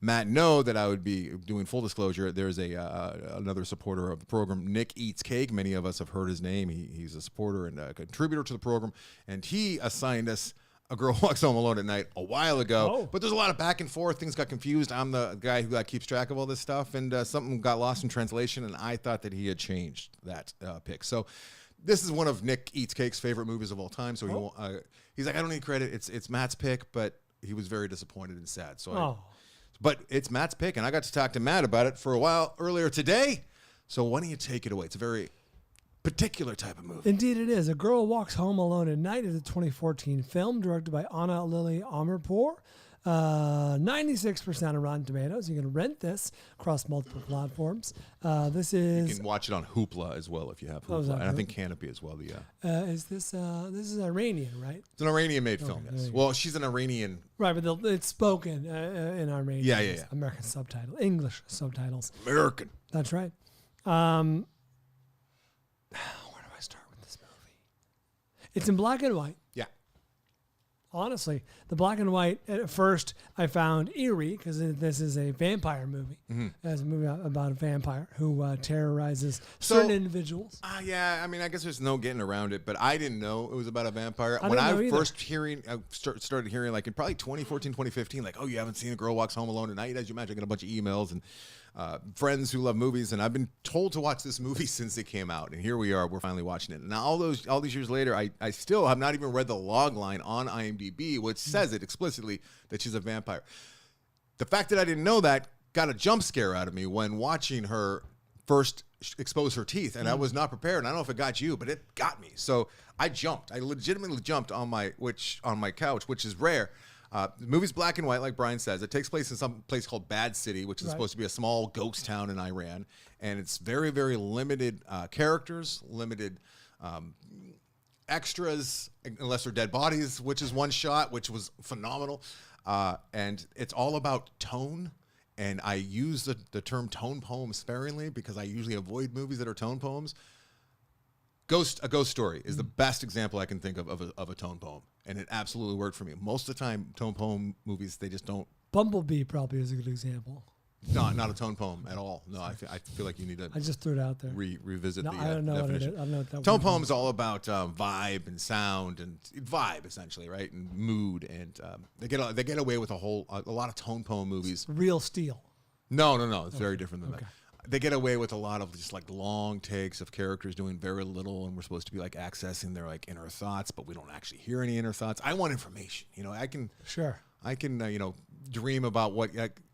Matt know that I would be doing full disclosure. There's another supporter of the program, Nick Eats Cake. Many of us have heard his name. He's a supporter and a contributor to the program, and he assigned us A Girl Walks Home Alone at Night a while ago. Oh. But there's a lot of back and forth. Things got confused. I'm the guy who keeps track of all this stuff, and something got lost in translation, and I thought that he had changed that pick. So this is one of Nick Eats Cake's favorite movies of all time. So he's like, I don't need credit. It's Matt's pick, but he was very disappointed and sad. So but it's Matt's pick, and I got to talk to Matt about it for a while earlier today. So why don't you take it away? It's a very particular type of movie. Indeed it is. A Girl Walks Home Alone at Night is a 2014 film directed by Anna Lily Amirpour. 96% on Rotten Tomatoes. You can rent this across multiple platforms. This You is... can watch it on Hoopla as well if you have Oh, is Hoopla. that And I good? think Canopy as well. this is Iranian, right? It's an Iranian-made film, there yes. you Well, she's an Iranian. Right, but it's spoken in Armenian. Yeah. It's American subtitle, English subtitles. American. That's right. Where do I start with this movie? It's in black and white. Yeah. Honestly, the black and white at first I found eerie because this is a vampire movie. It's a movie about a vampire who terrorizes certain individuals. Yeah, I mean, I guess there's no getting around it, but I didn't know it was about a vampire. I When didn't I know either. first started hearing, like in probably 2014, 2015, like, oh, you haven't seen A Girl Walks Home Alone at Night? As you imagine, I got a bunch of emails and friends who love movies, and I've been told to watch this movie since it came out, and here we are, we're finally watching it. Now, all these years later, I still have not even read the log line on IMDb, which says it explicitly that she's a vampire. The fact that I didn't know that got a jump scare out of me when watching her first expose her teeth, and I was not prepared. And I don't know if it got you, but it got me. So I jumped. I legitimately jumped on my couch, which is rare. The movie's black and white, like Bryan says. It takes place in some place called Bad City, which is supposed to be a small ghost town in Iran. And it's very, very limited characters, limited extras, unless they're dead bodies, which is one shot, which was phenomenal. And it's all about tone. And I use the term tone poem sparingly because I usually avoid movies that are tone poems. A Ghost Story is the best example I can think of a tone poem, and it absolutely worked for me. Most of the time, tone poem movies, they just don't. Bumblebee probably is a good example. Not a tone poem at all. No, I feel like you need to I just threw it out there. revisit No, the I don't know what it definition. is. I don't know what that Tone word poem means. is all about vibe and sound and vibe essentially, right? And mood. And they get away with a lot of tone poem movies. Real steel. No. It's very different than that. They get away with a lot of just like long takes of characters doing very little, and we're supposed to be like accessing their like inner thoughts, but we don't actually hear any inner thoughts. I want information. I can dream about what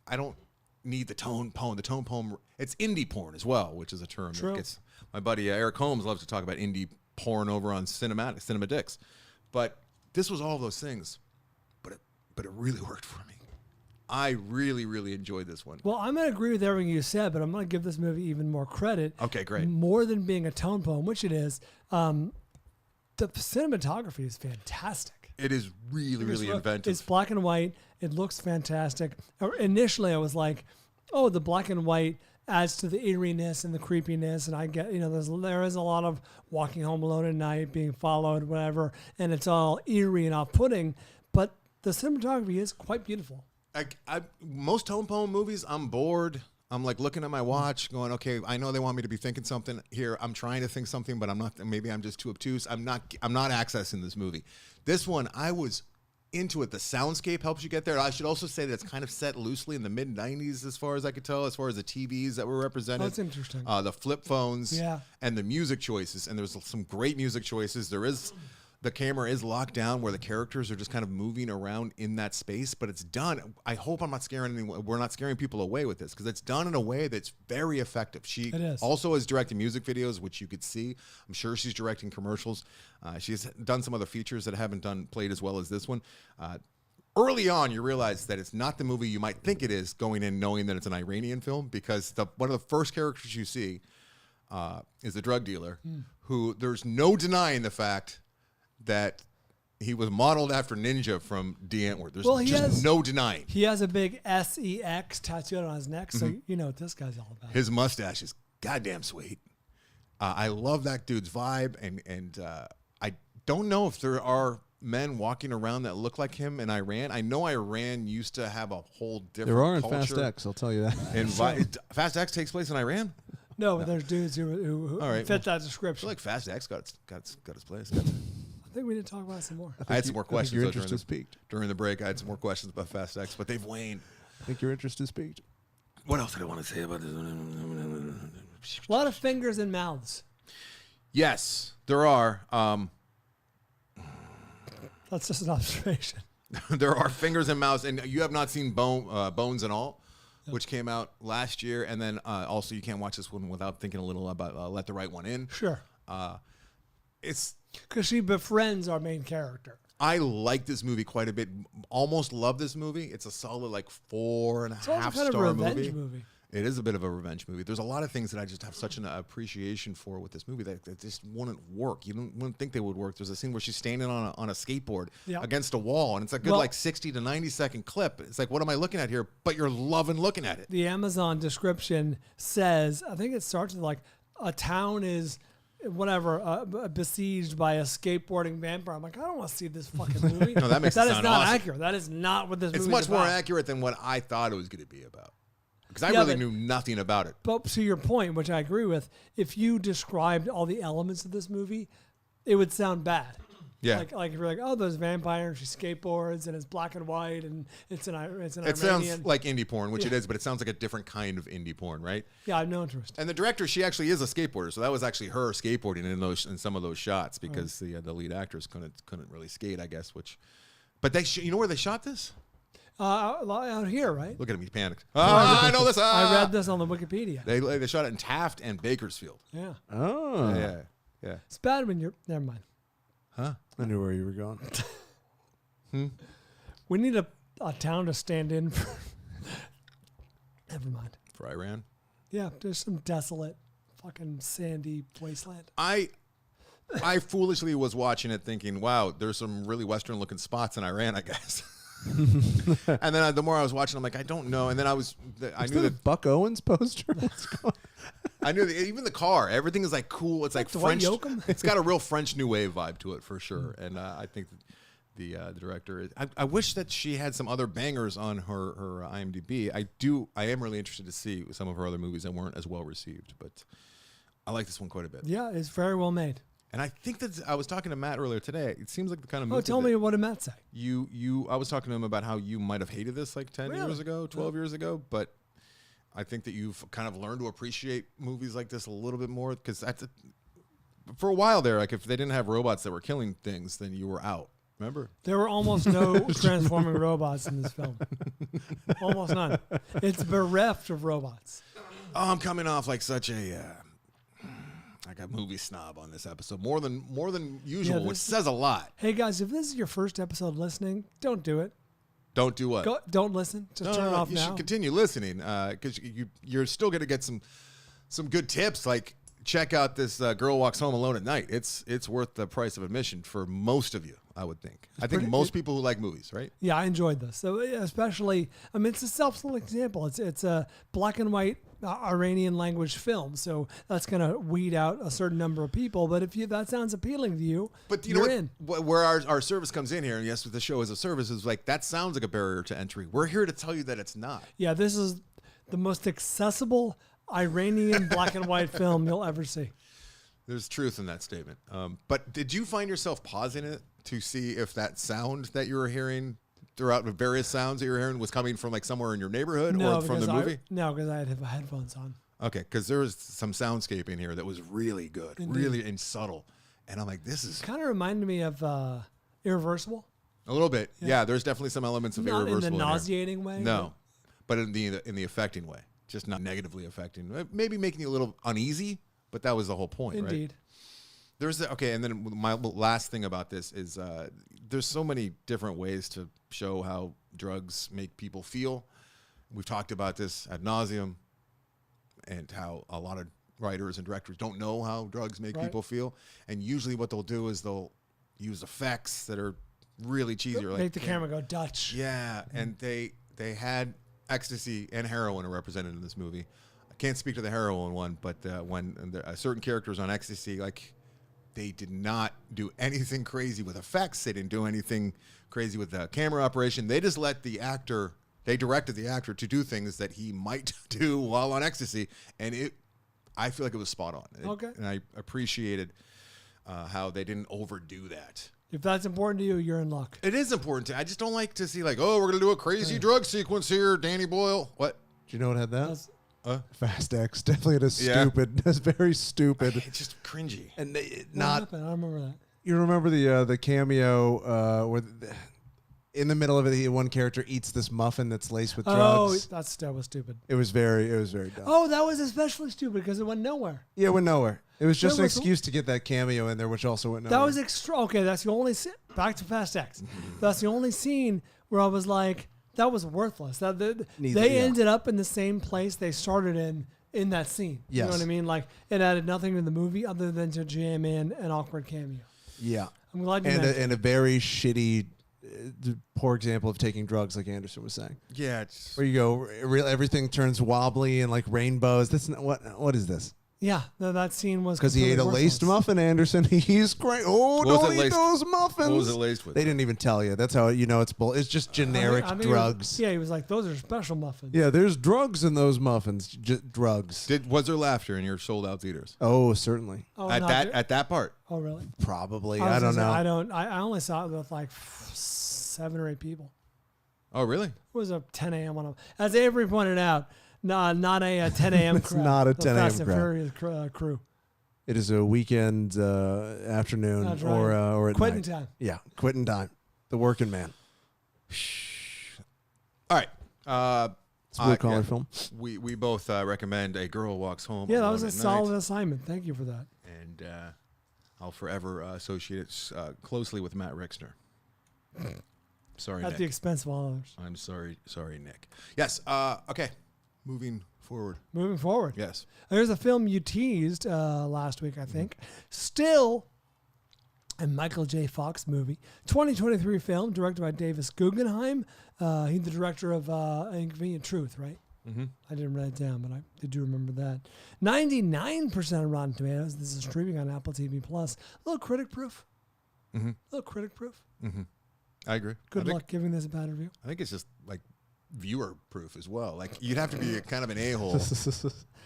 I don't need the tone poem. The tone poem, it's indie porn as well, which is a term True. that gets my buddy Eric Holmes loves to talk about indie porn over on Cinema Dicks. But this was all of those things, but it really worked for me. I really, really enjoyed this one. Well, I'm going to agree with everything you said, but I'm going to give this movie even more credit. Okay, great. More than being a tone poem, which it is, the cinematography is fantastic. It is really, really inventive. It's black and white. It looks fantastic. Initially, I was like, oh, the black and white adds to the eeriness and the creepiness. And I get, there is a lot of walking home alone at night, being followed, whatever. And it's all eerie and off-putting. But the cinematography is quite beautiful. Most tone poem movies, I'm bored. I'm like looking at my watch going, okay, I know they want me to be thinking something here. I'm trying to think something, but I'm not. Maybe I'm just too obtuse. I'm not accessing this movie. This one, I was into it. The soundscape helps you get there. I should also say that it's kind of set loosely in the mid 90s as far as I could tell, as far as the TVs that were represented. That's interesting. The flip phones, Yeah. and the music choices. And there's some great music choices. The camera is locked down where the characters are just kind of moving around in that space, but it's done. I hope I'm not scaring anyone. We're not scaring people away with this because it's done in a way that's very effective. She also is directing music videos, which you could see. I'm sure she's directing commercials. She's done some other features that haven't played as well as this one. Early on, you realize that it's not the movie you might think it is going in knowing that it's an Iranian film because one of the first characters you see is a drug dealer who there's no denying the fact that he was modeled after Ninja from D. Antwoord. There's no denying. He has a big SEX tattooed on his neck, so you know what this guy's all about. His mustache is goddamn sweet. I love that dude's vibe, and I don't know if there are men walking around that look like him in Iran. I know Iran used to have a whole different There are in culture. Fast X, I'll tell you that. And Fast X takes place in Iran? No, but there's dudes who All right, fit that I description. feel like Fast X got its place. I think we need to talk about it some more. I had some more questions your though, interest is piqued. during the break. I had some more questions about Fast X, but they've waned. I think your interest is piqued. What else did I want to say about this? A lot of fingers and mouths. Yes, there are. That's just an observation. There are fingers and mouths, and you have not seen Bones and All, which came out last year, and then also you can't watch this one without thinking a little about Let the Right One In. Sure. It's Because she befriends our main character. I like this movie quite a bit. Almost love this movie. It's a solid like 4.5 It's also kind of a star revenge movie. It is a bit of a revenge movie. There's a lot of things that I just have such an appreciation for with this movie that just wouldn't work. You wouldn't think they would work. There's a scene where she's standing on a skateboard against a wall, and it's a good 60 to 90 second clip. It's like, what am I looking at here? But you're loving looking at it. The Amazon description says, I think it starts with like, a town is besieged by a skateboarding vampire. I'm like, I don't want to see this fucking movie. No, that makes it That is sound not awesome. accurate. That is not what this movie is It's much more about. accurate than what I thought it was going to be about. Because I Yeah, really but- knew nothing about it. But to your point, which I agree with, if you described all the elements of this movie, it would sound bad. Yeah. Like if you're like, oh, there's vampires, she skateboards, and it's black and white, and it's an It Iranian. sounds like indie porn, which it is, but it sounds like a different kind of indie porn, right? Yeah, I have no interest. And the director, she actually is a skateboarder, so that was actually her skateboarding in some of those shots because the lead actors couldn't really skate, I guess. But you know where they shot this? Out here, right? Look at him, he panicked. I know this. I read this on the Wikipedia. They shot it in Taft and Bakersfield. Yeah. Oh. Yeah. It's bad when you're... Never mind. Huh? I knew where you were going. We need a town to stand in for... Never mind. For Iran. Yeah, there's some desolate, fucking sandy wasteland. I foolishly was watching it thinking, wow, there's some really Western looking spots in Iran, I guess. And then the more I was watching, I'm like, I don't know. And then I knew that Buck Owens poster. What's going I knew that even the car, everything is like cool. It's like Dwight French. Yoakam? It's got a real French New Wave vibe to it for sure. And I think the director. I wish that she had some other bangers on her IMDb. I am really interested to see some of her other movies that weren't as well received, but I like this one quite a bit. Yeah, it's very well made. And I think that I was talking to Matt earlier today. It seems like the kind of movie. Oh, tell me, what did Matt say? I was talking to him about how you might have hated this like 10 years ago, 12 years ago, but I think that you've kind of learned to appreciate movies like this a little bit more, because for a while there, like if they didn't have robots that were killing things, then you were out. Remember? There were almost no transforming robots in this film. Almost none. It's bereft of robots. Oh, I'm coming off like such a movie snob on this episode, more than usual, which says a lot. Hey guys, if this is your first episode listening, don't do it. Don't do what? Don't listen. Just turn it off you now. You should continue listening, because you're still going to get some good tips, like check out this Girl Walks Home Alone at Night. It's worth the price of admission for most of you, I would think. I think most people who like movies, right? Yeah, I enjoyed this. So especially, I mean, it's a self-select example. It's a black and white Iranian language film, so that's going to weed out a certain number of people. But if that sounds appealing to you, but you you're know in. Where our service comes in here, and yes, the show is a service, is like that sounds like a barrier to entry. We're here to tell you that it's not. Yeah, this is the most accessible Iranian black and white film you'll ever see. There's truth in that statement. But did you find yourself pausing it to see if that sound that you were hearing throughout the various sounds that you were hearing was coming from like somewhere in your neighborhood or from the movie? No, because I had headphones on. Okay, because there was some soundscaping here that was really good, really and subtle. And I'm like, this is kind of reminded me of Irreversible. A little bit. Yeah, there's definitely some elements of Irreversible in the nauseating way. No, but in the affecting way. Just not negatively affecting. Maybe making you a little uneasy, but that was the whole point, right? Indeed. And then my last thing about this is there's so many different ways to show how drugs make people feel. We've talked about this ad nauseum, and how a lot of writers and directors don't know how drugs make people feel. And usually what they'll do is they'll use effects that are really cheesy. Make the camera go Dutch. Yeah, and they had ecstasy and heroin are represented in this movie. I can't speak to the heroin one, but when certain characters on ecstasy, like, they did not do anything crazy with effects. They didn't do anything crazy with the camera operation. They just let the actor, they directed the actor to do things that he might do while on ecstasy. And I feel like it was spot on. Okay. And I appreciated how they didn't overdo that. If that's important to you, you're in luck. It is important I just don't like to see like, oh, we're going to do a crazy drug sequence here, Danny Boyle. What? Do you know what had that? Fast X. Definitely it is stupid. That's very stupid. It's just cringy. And What happened? I remember that. You remember the cameo where in the middle of it, one character eats this muffin that's laced with drugs. Oh, that was stupid. It was very dumb. Oh, that was especially stupid because it went nowhere. Yeah, it went nowhere. It was just an excuse to get that cameo in there, which also went nowhere. That was extra. Okay, that's the only back to Fast X. That's the only scene where I was like, that was worthless. They ended up in the same place they started in that scene. Yes. You know what I mean? Like, it added nothing to the movie other than to jam in an awkward cameo. Yeah. I'm glad you mentioned and a very shitty, poor example of taking drugs, like Anderson was saying. Yeah. Where you go, everything turns wobbly and like rainbows. That's not, what is this? Yeah, that scene was because he ate a laced muffin, Anderson. He's great. Oh, don't eat those muffins. What was it laced with? They didn't even tell you. That's how you know it's bull. It's just generic drugs. He was like, those are special muffins. Yeah, there's drugs in those muffins. Just drugs. Was there laughter in your sold out theaters? Oh, certainly. Oh, at that part. Oh, really? Probably. I don't know. I only saw it with like 7 or 8 people. Oh, really? It was a 10 a.m. one. As Avery pointed out. No, not a 10 a.m. It's not a 10 a.m. Fast and Furious crew. It is a weekend afternoon or at quitting night. time. Yeah, quitting time. The working man. All right. It's a blue-collar film. We both recommend A Girl Walks Home. Yeah, that was a solid assignment. Thank you for that. And I'll forever associate it closely with Matt Rixner. Sorry, At Nick. the expense of all others. I'm sorry, Nick. Yes. Okay. Moving forward. Yes. There's a film you teased last week, I think. Still a Michael J. Fox movie. 2023 film directed by Davis Guggenheim. He's the director of Inconvenient Truth, right? Mm-hmm. I didn't write it down, but I do remember that. 99% on Rotten Tomatoes. This is streaming on Apple TV+. A little critic proof. Mm-hmm. A little critic proof. Mm-hmm. I agree. Good luck giving this a bad review. I think it's just like viewer proof as well. Like you'd have to be kind of an a-hole.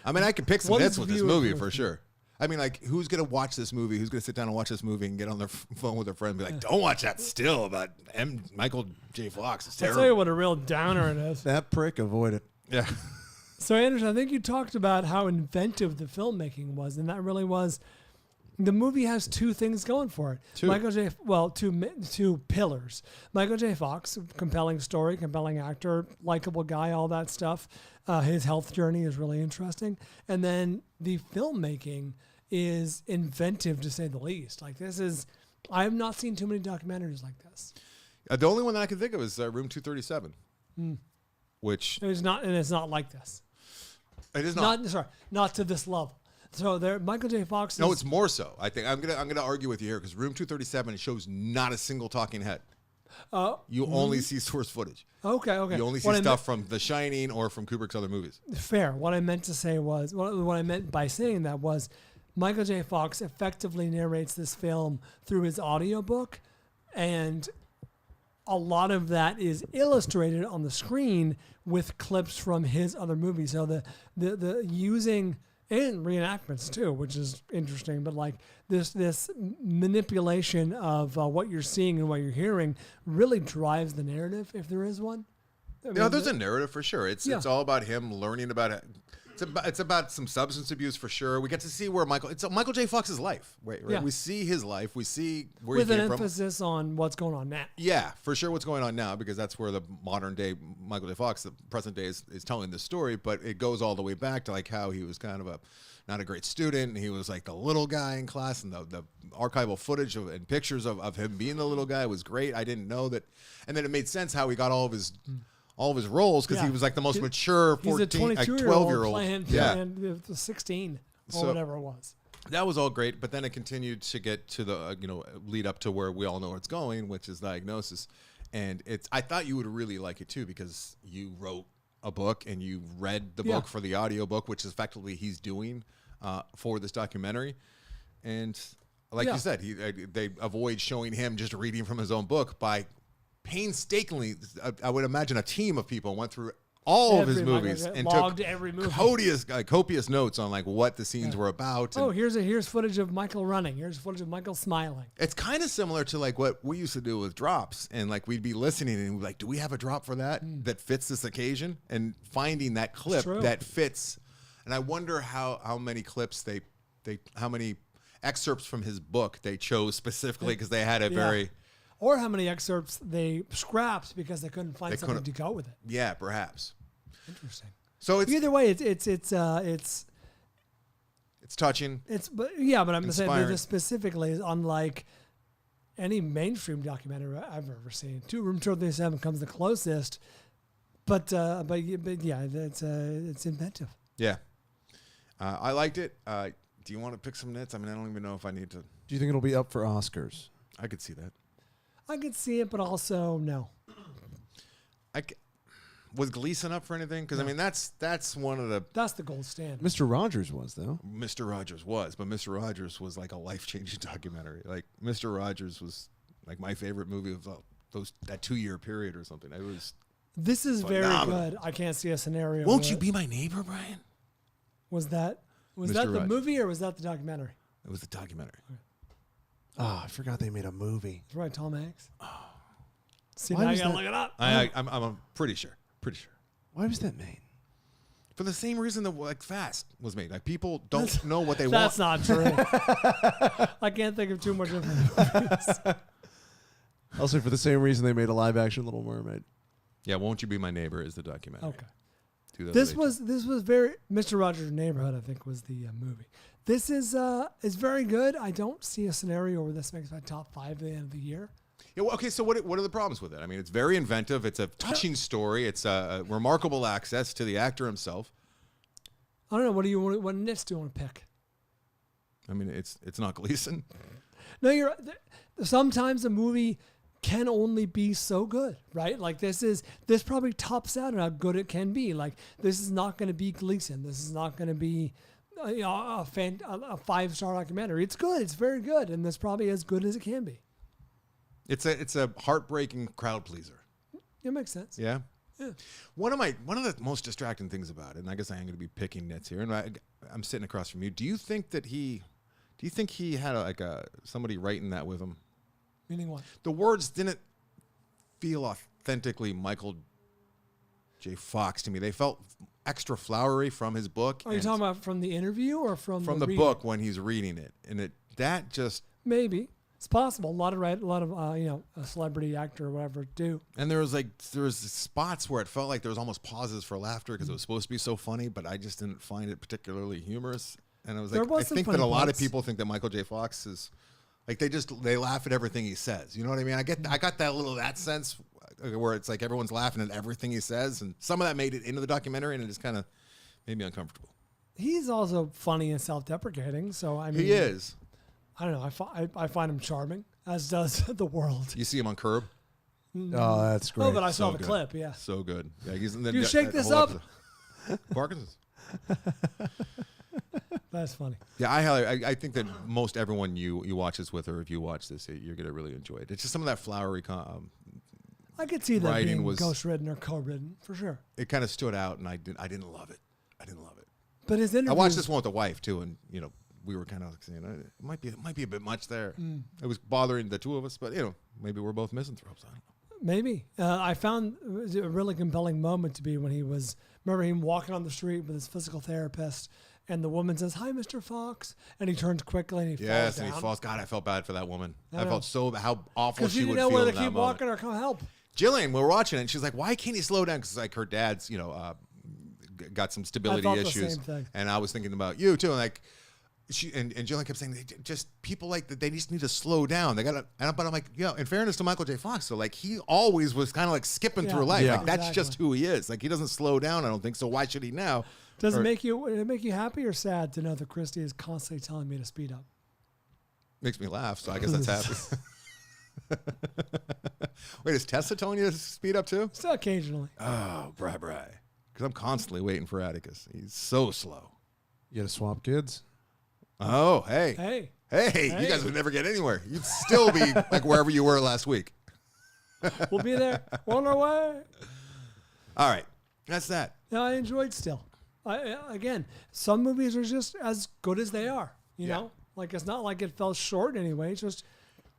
I mean, I could pick some What hits is with this viewer movie proof? for sure. I mean, like, who's going to watch this movie? Who's going to sit down and watch this movie and get on their phone with their friend and be like, don't watch that still about Michael J. Fox. It's I'll terrible. tell you what a real downer it is. That prick, avoid it. Yeah. So, Anderson, I think you talked about how inventive the filmmaking was, and that really was. The movie has two things going for it. Two pillars. Michael J. Fox, compelling story, compelling actor, likable guy, all that stuff. His health journey is really interesting. And then the filmmaking is inventive, to say the least. Like I have not seen too many documentaries like this. The only one that I can think of is Room 237, which It's not like this. it is not. Not to this level. So Michael J. Fox. No, it's more so. I think I'm gonna argue with you here because Room 237 shows not a single talking head. You only see source footage. Okay. You only see stuff from The Shining or from Kubrick's other movies. Fair. What I meant to say was what I meant by saying that was Michael J. Fox effectively narrates this film through his audiobook, and a lot of that is illustrated on the screen with clips from his other movies. So the using and reenactments too, which is interesting. But like this manipulation of what you're seeing and what you're hearing really drives the narrative, if there is one. There's a narrative for sure. It's all about him learning about it. It's about some substance abuse for sure. We get to see where it's Michael J. Fox's life. Right? Yeah. We see his life. We see where with he an came from. emphasis on what's going on now. Yeah, for sure what's going on now, because that's where the modern day Michael J. Fox, the present day, is telling this story, but it goes all the way back to like how he was kind of not a great student, and he was like the little guy in class, and the archival footage and pictures of him being the little guy was great. I didn't know that. And then it made sense how he got all of his roles, because he was like the most mature 12-year-old. Playing 16 or whatever it was. That was all great, but then it continued to get to the lead up to where we all know where it's going, which is Diagnosis. And I thought you would really like it too, because you wrote a book and you read the book for the audio book, which is effectively he's doing for this documentary. And like you said, they avoid showing him just reading from his own book by painstakingly. I would imagine a team of people went through all of his movies and took every movie. copious notes on like what the scenes were about. And here's footage of Michael running. Here's footage of Michael smiling. It's kind of similar to like what we used to do with drops, and like we'd be listening and we'd be like, do we have a drop for that that fits this occasion? And finding that clip that fits. And I wonder how many clips how many excerpts from his book they chose specifically because they had a very. Or how many excerpts they scrapped because they couldn't find something to go with it. Yeah, perhaps. Interesting. So either way, it's touching. But I'm saying this specifically is unlike any mainstream documentary I've ever seen. Room 237 comes the closest, but yeah, it's inventive. Yeah, I liked it. Do you want to pick some nits? I mean, I don't even know if I need to. Do you think it'll be up for Oscars? I could see that. I could see it, but also no. Was Gleason up for anything? Because I mean, that's one of the. That's the gold standard. Mr. Rogers was though. Mr. Rogers was, but Mr. Rogers was like a life-changing documentary. Like Mr. Rogers was like my favorite movie of that 2-year period or something. It was. This is phenomenal. Very good. I can't see a scenario. Won't you be my neighbor, Bryan? Was that Mr. the Rogers. movie or was that the documentary? It was the documentary. Okay. Oh, I forgot they made a movie. That's right, Tom Hanks. See, Why now I was gotta that- look it up. I'm pretty sure. Why was that made? For the same reason that like Fast was made. Like people don't know what they want. That's not true. I can't think of too much of movies. Also, for the same reason they made a live-action Little Mermaid. Yeah, Won't You Be My Neighbor is the documentary. Okay. 2018. This was very Mr. Rogers' Neighborhood. I think was the movie. This is very good. I don't see a scenario where this makes my top 5 at the end of the year. Yeah, well, okay, so what are the problems with it? I mean, it's very inventive. It's a touching story. It's a remarkable access to the actor himself. I don't know. What nits do you want to pick? I mean, it's not Gleason. No, sometimes a movie can only be so good, right? Like this probably tops out on how good it can be. Like this is not going to be Gleason. This is not going to be a 5-star documentary. It's good. It's very good, and this probably as good as it can be. It's a heartbreaking crowd pleaser. It makes sense. Yeah. Yeah. One of the most distracting things about it, and I guess I am going to be picking nits here, and I'm sitting across from you. Do you think he had somebody writing that with him? Meaning what? The words didn't feel authentically Michael J. Fox to me. They felt extra flowery from his book. Are you talking about from the interview or from the reading? book when he's reading it? And that just Maybe. It's possible. A lot of a celebrity actor or whatever do. And there was spots where it felt like there was almost pauses for laughter because it was supposed to be so funny, but I just didn't find it particularly humorous. And I was like, I think that a lot of people think that Michael J. Fox is like they laugh at everything he says. You know what I mean? I got that sense where it's like everyone's laughing at everything he says, and some of that made it into the documentary, and it just kind of made me uncomfortable. He's also funny and self-deprecating, so I mean, he is. I don't know. I find him charming, as does the world. You see him on Curb? Oh, that's great. Oh, but I saw So the good. clip. Yeah. So good. Yeah, he's in the. You shake this whole up. episode. Parkinson's. That's funny. Yeah, I think that most everyone you watch this with, or if you watch this, you're gonna really enjoy it. It's just some of that flowery. I could see that writing being was- ghost-ridden or co-written for sure. It kind of stood out, and I didn't love it. I didn't love it. But his interview. I watched this one with the wife too, and we were kind of saying it might be a bit much there. It was bothering the two of us, but maybe we're both misanthropes. I don't know. Maybe. I found it was a really compelling moment to be when he was, remember him walking on the street with his physical therapist, and the woman says, "Hi, Mr. Fox," and he turns quickly and he falls down. And he falls. God, I felt bad for that woman. I I know. felt so how awful Because she she would didn't know feel whether in to that keep moment. walking or come help. Jillian, we were watching it, and she's like, "Why can't he slow down?" Because like her dad's, got some stability I thought the issues, same thing. and I was thinking about you too. And like, and Jillian kept saying, just people like that, they just need to slow down. They gotta. But I'm like, in fairness to Michael J. Fox, so like he always was kind of like skipping Yeah. through life. Yeah. Like that's Exactly. just who he is. Like he doesn't slow down. I don't think so. Why should he now? Does it make you happy or sad to know that Christy is constantly telling me to speed up? Makes me laugh. So I guess that's happy. Wait, is Tessa telling you to speed up too? Still occasionally. Oh, Bri. Because I'm constantly waiting for Atticus. He's so slow. You got to swap kids? Oh, hey. Hey, You guys would never get anywhere. You'd still be like wherever you were last week. we'll be there. We're on our way. All right. That's that. No, I enjoyed still. Again, some movies are just as good as they are. You Yeah. know, like it's not like it fell short anyway. It's just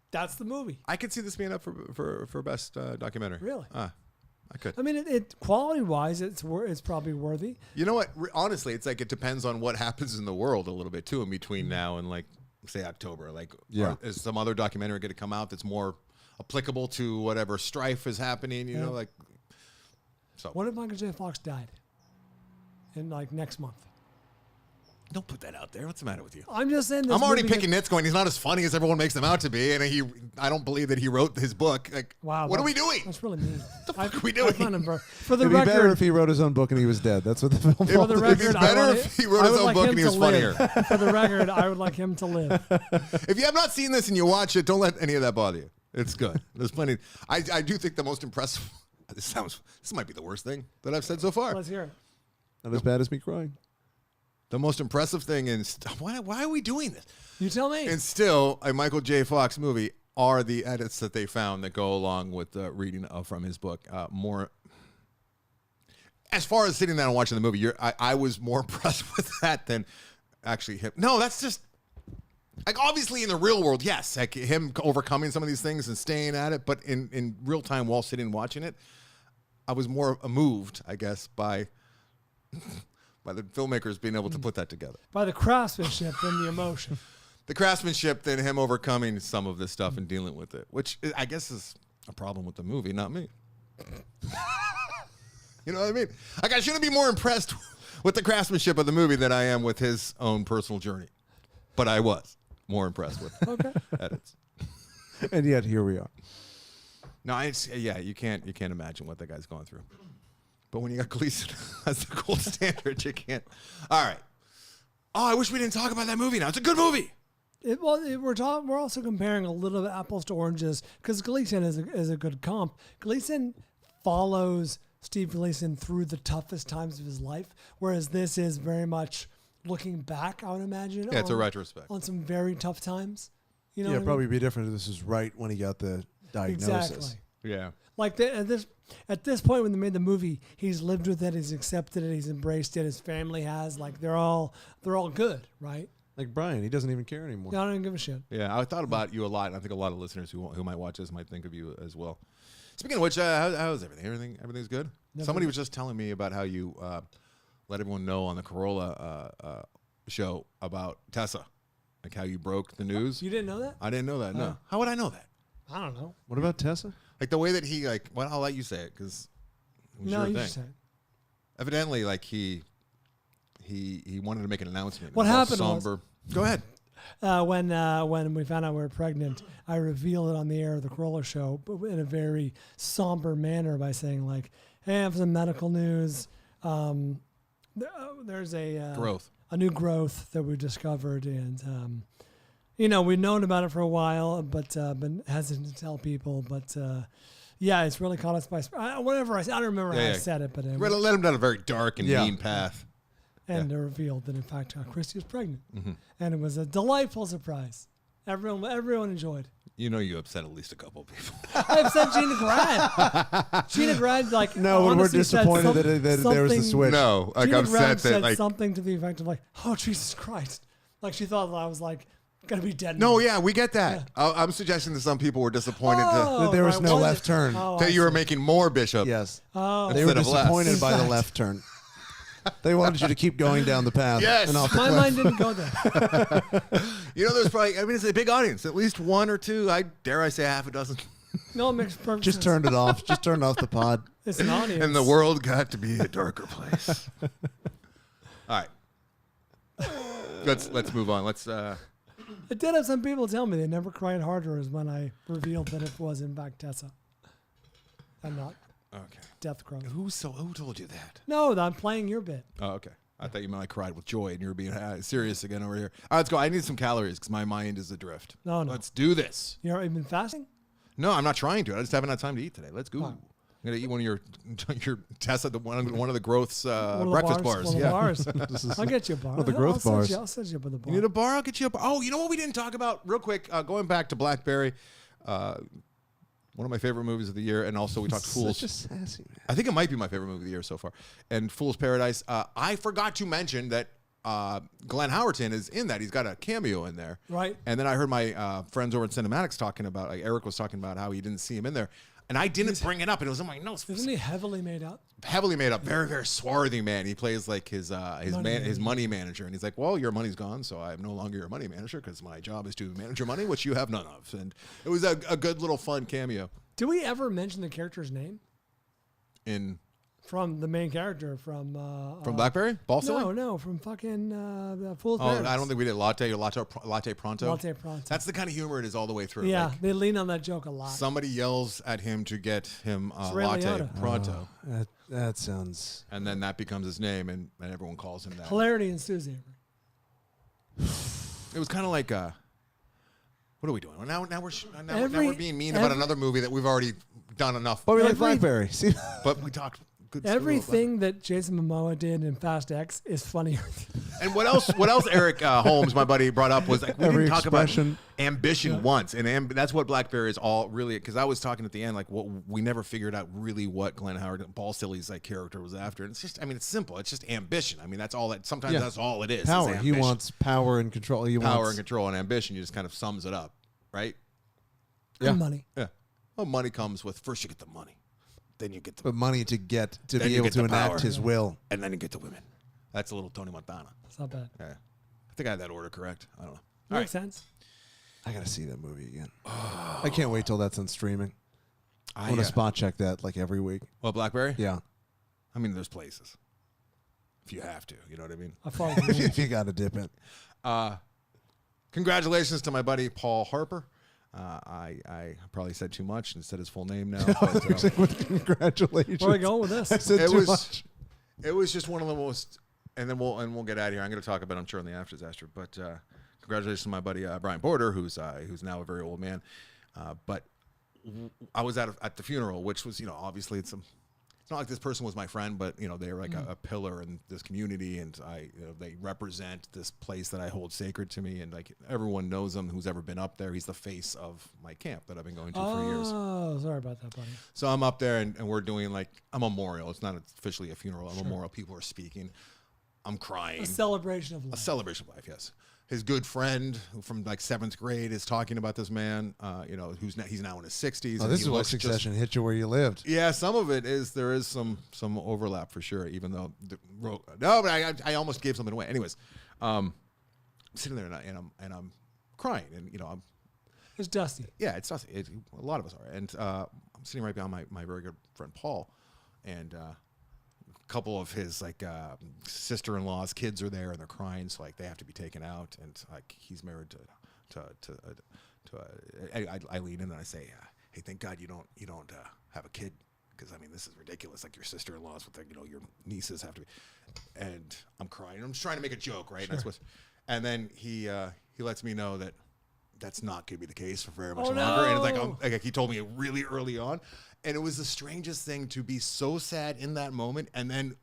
that's the movie. I could see this being up for best documentary. Really? I could. I mean, it quality wise, it's probably worthy. You know what? Honestly, it's like it depends on what happens in the world a little bit too in between now and like say October. Like, is some other documentary going to come out that's more applicable to whatever strife is happening? You know, like. So What if Michael J. Fox died in like next month? don't put that out there. What's the matter with you? I'm just saying. This I'm already movie picking nits going, he's not as funny as everyone makes him out to be. And I don't believe that he wrote his book. Like, Wow, what are we doing? That's really mean. What the fuck are we doing? For the It'd be better record, if he wrote his own book and he was dead. That's what the film for the called. It'd be record, better if he wrote his own book and he was funnier. For the record, I would like him to live. If you have not seen this and you watch it, don't let any of that bother you. It's good. There's plenty. I do think the most impressive. This might be the worst thing that I've said so far. Let's hear it. Not as bad as me crying. The most impressive thing in why are we doing this? You tell me. And still, a Michael J. Fox movie are the edits that they found that go along with the reading from his book. More as far as sitting down and watching the movie, I was more impressed with that than actually him. No, that's just like obviously in the real world, yes, like him overcoming some of these things and staying at it. But in real time, while sitting and watching it, I was more moved, I guess, by the filmmakers being able to put that together. By the craftsmanship and the emotion. The craftsmanship than him overcoming some of this stuff and dealing with it, which I guess is a problem with the movie, not me. You know what I mean? Like I shouldn't be more impressed with the craftsmanship of the movie than I am with his own personal journey. But I was more impressed with edits. And yet here we are. No, you can't imagine what that guy's going through. But when you got Gleason as the gold standard, you can't. All right. Oh, I wish we didn't talk about that movie now. It's a good movie. We're also comparing a little bit apples to oranges because Gleason is a good comp. Gleason follows Steve Gleason through the toughest times of his life, whereas this is very much looking back, I would imagine. Yeah, it's a retrospect. On some very tough times. You know Yeah, what I it'd probably mean? be different if this was right when he got the diagnosis. Exactly. Yeah. Like at this point when they made the movie, he's lived with it, he's accepted it, he's embraced it. His family has, like, they're all good, right? Like Bryan, he doesn't even care anymore. I don't even give a shit. Yeah, I thought about you a lot, and I think a lot of listeners who might watch this might think of you as well. Speaking of which, how's everything? Everything's good? Somebody was just telling me about how you let everyone know on the Corolla show about Tessa, like how you broke the news. You didn't know that? I didn't know that, no. How would I know that? I don't know. What about Tessa? Like the way that he, like, well, I'll let you say it, because it was No, your you thing. just said. Evidently, like, he wanted to make an announcement. What It was all happened was- somber. Go ahead. When we found out we were pregnant, I revealed it on the air of the Corolla show, but in a very somber manner by saying, like, "Hey, I have some medical news. There's a new growth that we discovered, and we've known about it for a while, but been hesitant to tell people. But yeah, it's really caught us by whatever I said. I don't remember how I said it, but Let him down a very dark and mean path. and revealed that in fact Christy was pregnant, and it was a delightful surprise. Everyone enjoyed. You know, you upset at least a couple of people. I upset Gina Grad. Gina Grad, like, No, but we're honestly said disappointed that there was the switch. No, like, Gina I'm Grad upset that, said like, something to the effect of, like, "Oh, Jesus Christ!" Like, she thought that I was, like, gonna be dead. no, now. yeah, we get that. I'm suggesting that some people were disappointed Oh, there was right, no was left it? turn. Oh, that I you were see. making more Bishop. Yes. Oh, They were Instead of less. disappointed by the In fact. left turn. They wanted you to keep going down the path. Yes. And off the my cliff. mind didn't go there. You know, there's probably, I mean, it's a big audience. At least one or two, dare I say half a dozen. No, it makes perfect Just sense. turned it off. Just turned off the pod. It's an audience. And the world got to be a darker place. All right. Let's move on. Let's I did have some people tell me they never cried harder as when I revealed that it was in fact Tessa, and not okay. Death Crow. Who told you that? No, I'm playing your bit. Oh, okay. I thought you meant I cried with joy and you were being serious again over here. All right, let's go. I need some calories because my mind is adrift. No. Let's do this. You've been fasting? No, I'm not trying to. I just haven't had time to eat today. Let's go. Fine. I'm gonna eat one of your Tessa, one of the growth's One of the breakfast bars. One of the Yeah. bars. I'll get you a bar. of the growth I'll bars. I'll set you up with a bar. You need a bar? I'll get you a bar. Oh, you know what we didn't talk about? Real quick, going back to Blackberry, one of my favorite movies of the year, and also we talked Fools. Such a sassy man. I think it might be my favorite movie of the year so far. And Fool's Paradise. I forgot to mention that Glenn Howerton is in that. He's got a cameo in there. Right. And then I heard my friends over at Cinematics talking about, like Eric was talking about how he didn't see him in there. And I didn't bring it up, and it was in my notes. Isn't he heavily made up? Heavily made up, very, very swarthy man. He plays like his money manager, and he's like, "Well, your money's gone, so I'm no longer your money manager because my job is to manage your money, which you have none of." And it was a good little fun cameo. Did we ever mention the character's name from the main character from Blackberry? Ball Silly? No, from fucking the Fool's Oh, Paradise. I don't think we did Latte Pronto. Latte Pronto. That's the kind of humor it is all the way through. Yeah, Like, they lean on that joke a lot. somebody yells at him to get him Ray Latte Liotta. Pronto, That sounds. and then that becomes his name, and everyone calls him that. Hilarity ensues here. It was kind of like, what are we doing? Now we're being mean about every- another movie that we've already done enough. But we like Every- Blackberry. See, But we talked good Everything that Jason Momoa did in Fast X is funnier. And what else? Eric Holmes, my buddy, brought up was like we Every didn't talk expression. about ambition once, and that's what Blackberry is all really. Because I was talking at the end, like we never figured out really what Glenn Howard Ball Silly's like character was after. And it's just, I mean, it's simple. It's just ambition. I mean, that's all that. Sometimes that's all it is. power. Is He ambition. wants power and control. He power wants and control and ambition. You just kind of sums it up, right? And money. Yeah. Well, money comes with first you get the money, then you get the but money to get to Then be you able get to the enact power. his will. and then you get the women. That's a little Tony Montana. It's not bad. Yeah. I think I had that order correct. I don't know. All Makes sense. I gotta see that movie again. I can't wait till that's on streaming. I I want to spot check that like every week. Well, Blackberry. Yeah, I mean, there's places. If you have to, you know what I mean. I follow the rules. if you got to dip it. Congratulations to my buddy Paul Harper. I probably said too much and said his full name now. But, Congratulations. Where are we going with this? I said it too was much. it was just one of the most. And then we'll get out of here. I'm going to talk about it, I'm sure, in the after disaster. But congratulations to my buddy Bryan Border, who's now a very old man. But I was at the funeral, which was, obviously it's not like this person was my friend, but they were like a pillar in this community, and they represent this place that I hold sacred to me, and like everyone knows him who's ever been up there. He's the face of my camp that I've been going to for years. Oh, sorry about that, buddy. So I'm up there, and we're doing like a memorial. It's not officially a funeral. A memorial. People are speaking. I'm crying. A celebration of life. A celebration of life, yes. His good friend from like 7th grade is talking about this man, he's now in his 60s. Oh, this is why Succession hit you where you lived. Yeah, some of it is, there is some overlap for sure, even though, no, but I almost gave something away. Anyways, I'm sitting there and I'm crying, and It's dusty. yeah, it's dusty. A lot of us are. And I'm sitting right behind my very good friend Paul, and a couple of his sister-in-law's kids are there, and they're crying, so like they have to be taken out, and like he's married to I lean in and I say, hey, thank God you don't have a kid, because I mean this is ridiculous. Like your sister-in-laws with your nieces have to be, and I'm crying. I'm just trying to make a joke, right? Sure. And then he lets me know that that's not going to be the case for very much Oh, longer. no. And it's like he told me really early on. And it was the strangest thing to be so sad in that moment and then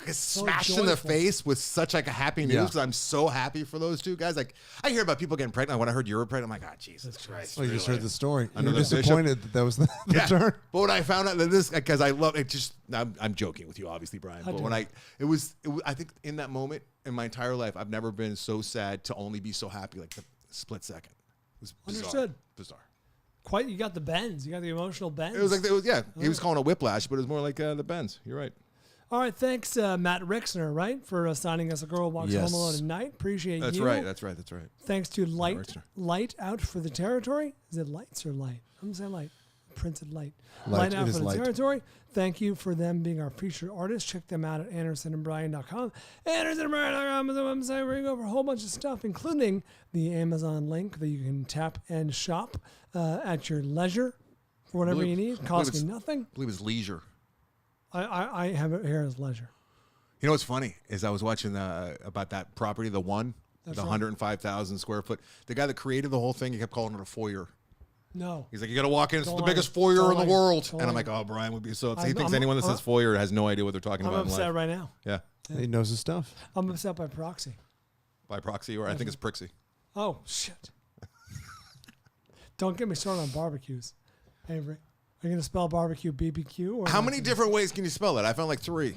smashed in the joyful. face with such like a happy news. Yeah. 'Cause I'm so happy for those two guys. Like I hear about people getting pregnant. When I heard you were pregnant, I'm like, Jesus Christ. Well, you just heard the story. Under You were the bishop. disappointed that was the Yeah. turn. But when I found out that this, because I love it, just I'm joking with you, obviously, Brian. But when it was, I think in that moment in my entire life, I've never been so sad to only be so happy like the split second. It was bizarre. Understood. Bizarre. You got the bends. You got the emotional bends. It was like he was calling it whiplash, but it was more like the bends. You're right. All right, thanks, Matt Rixner, right, for signing us A Girl Walks Yes. Home Alone at Night. Appreciate That's you. right. That's right. That's right. Thanks to Rixner. Light Out for the Territory. Is it Lights or Light? I'm saying Light. Printed Light. Light, Out it is for the Light. Territory. Thank you for them being our featured artists. Check them out at AndersonandBryan.com. AndersonandBryan.com is the website where you go for a whole bunch of stuff, including the Amazon link that you can tap and shop at your leisure for whatever you need. Costs me nothing. I believe it's leisure. I have it here as leisure. You know what's funny is I was watching about that property, the one, That's the right. 105,000 square foot. The guy that created the whole thing, he kept calling it a foyer. No. He's like, you got to walk in. It's Don't the like biggest it. foyer Don't in the like it. world. Don't And I'm like like, oh, Brian would be so upset. I'm- He thinks I'm- anyone that says foyer has no idea what they're talking I'm about in upset life. right now. Yeah, He knows his stuff. I'm upset by proxy. by proxy, or I think it's Prixie. Oh, shit. Don't get me started on barbecues. Avery, are you going to spell barbecue BBQ? Or How not? many different ways can you spell it? I found like 3.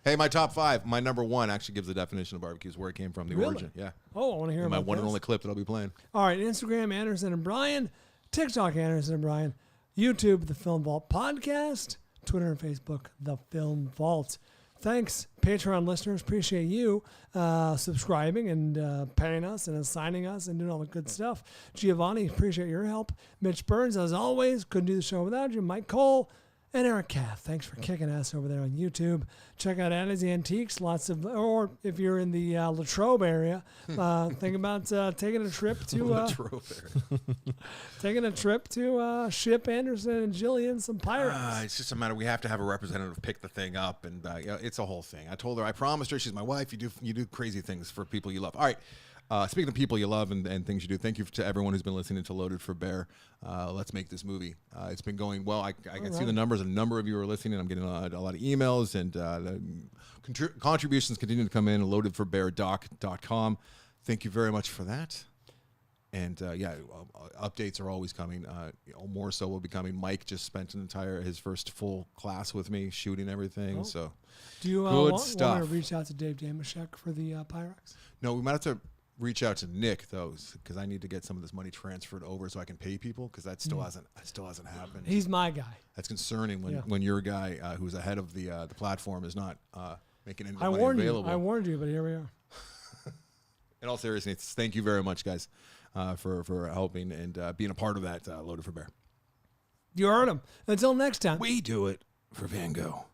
Hey, my top 5. My number 1 actually gives the definition of barbecues, where it came from, the Really? origin. Yeah. Oh, I want to hear And my about one this. and only clip that I'll be playing. All right, Instagram, Anderson and Bryan. TikTok, Anderson and Bryan. YouTube, The Film Vault Podcast. Twitter and Facebook, The Film Vault. Thanks, Patreon listeners. Appreciate you subscribing and paying us and assigning us and doing all the good stuff. Giovanni, appreciate your help. Mitch Burns, as always, couldn't do the show without you. Mike Cole and Eric Caff. Thanks for kicking ass over there on YouTube. Check out Annie's Antiques. Or if you're in the Latrobe area, think about taking a trip to ship Anderson and Jillian some pirates. It's just a matter. We have to have a representative pick the thing up, and it's a whole thing. I told her, I promised her, she's my wife. You do crazy things for people you love. All right. Speaking of people you love and things you do, thank you to everyone who's been listening to Loaded for Bear. Let's make this movie. It's been going well. I can see the numbers. A number of you are listening. I'm getting a lot of emails, and the contributions continue to come in. LoadedForBearDoc.com. Thank you very much for that. And updates are always coming. More so will be coming. Mike just spent his first full class with me, shooting everything. Oh. So Do you good want stuff. to reach out to Dave Damashek for the Pyrex? No, we might have to reach out to Nick though, because I need to get some of this money transferred over so I can pay people, because that still hasn't happened. He's my guy. That's concerning when your guy who's ahead of the platform is not making any I money warned available. you. I warned you, but here we are. In all seriousness, thank you very much, guys, for helping and being a part of that Loaded for Bear. You heard him. Until next time. We do it for Van Gogh.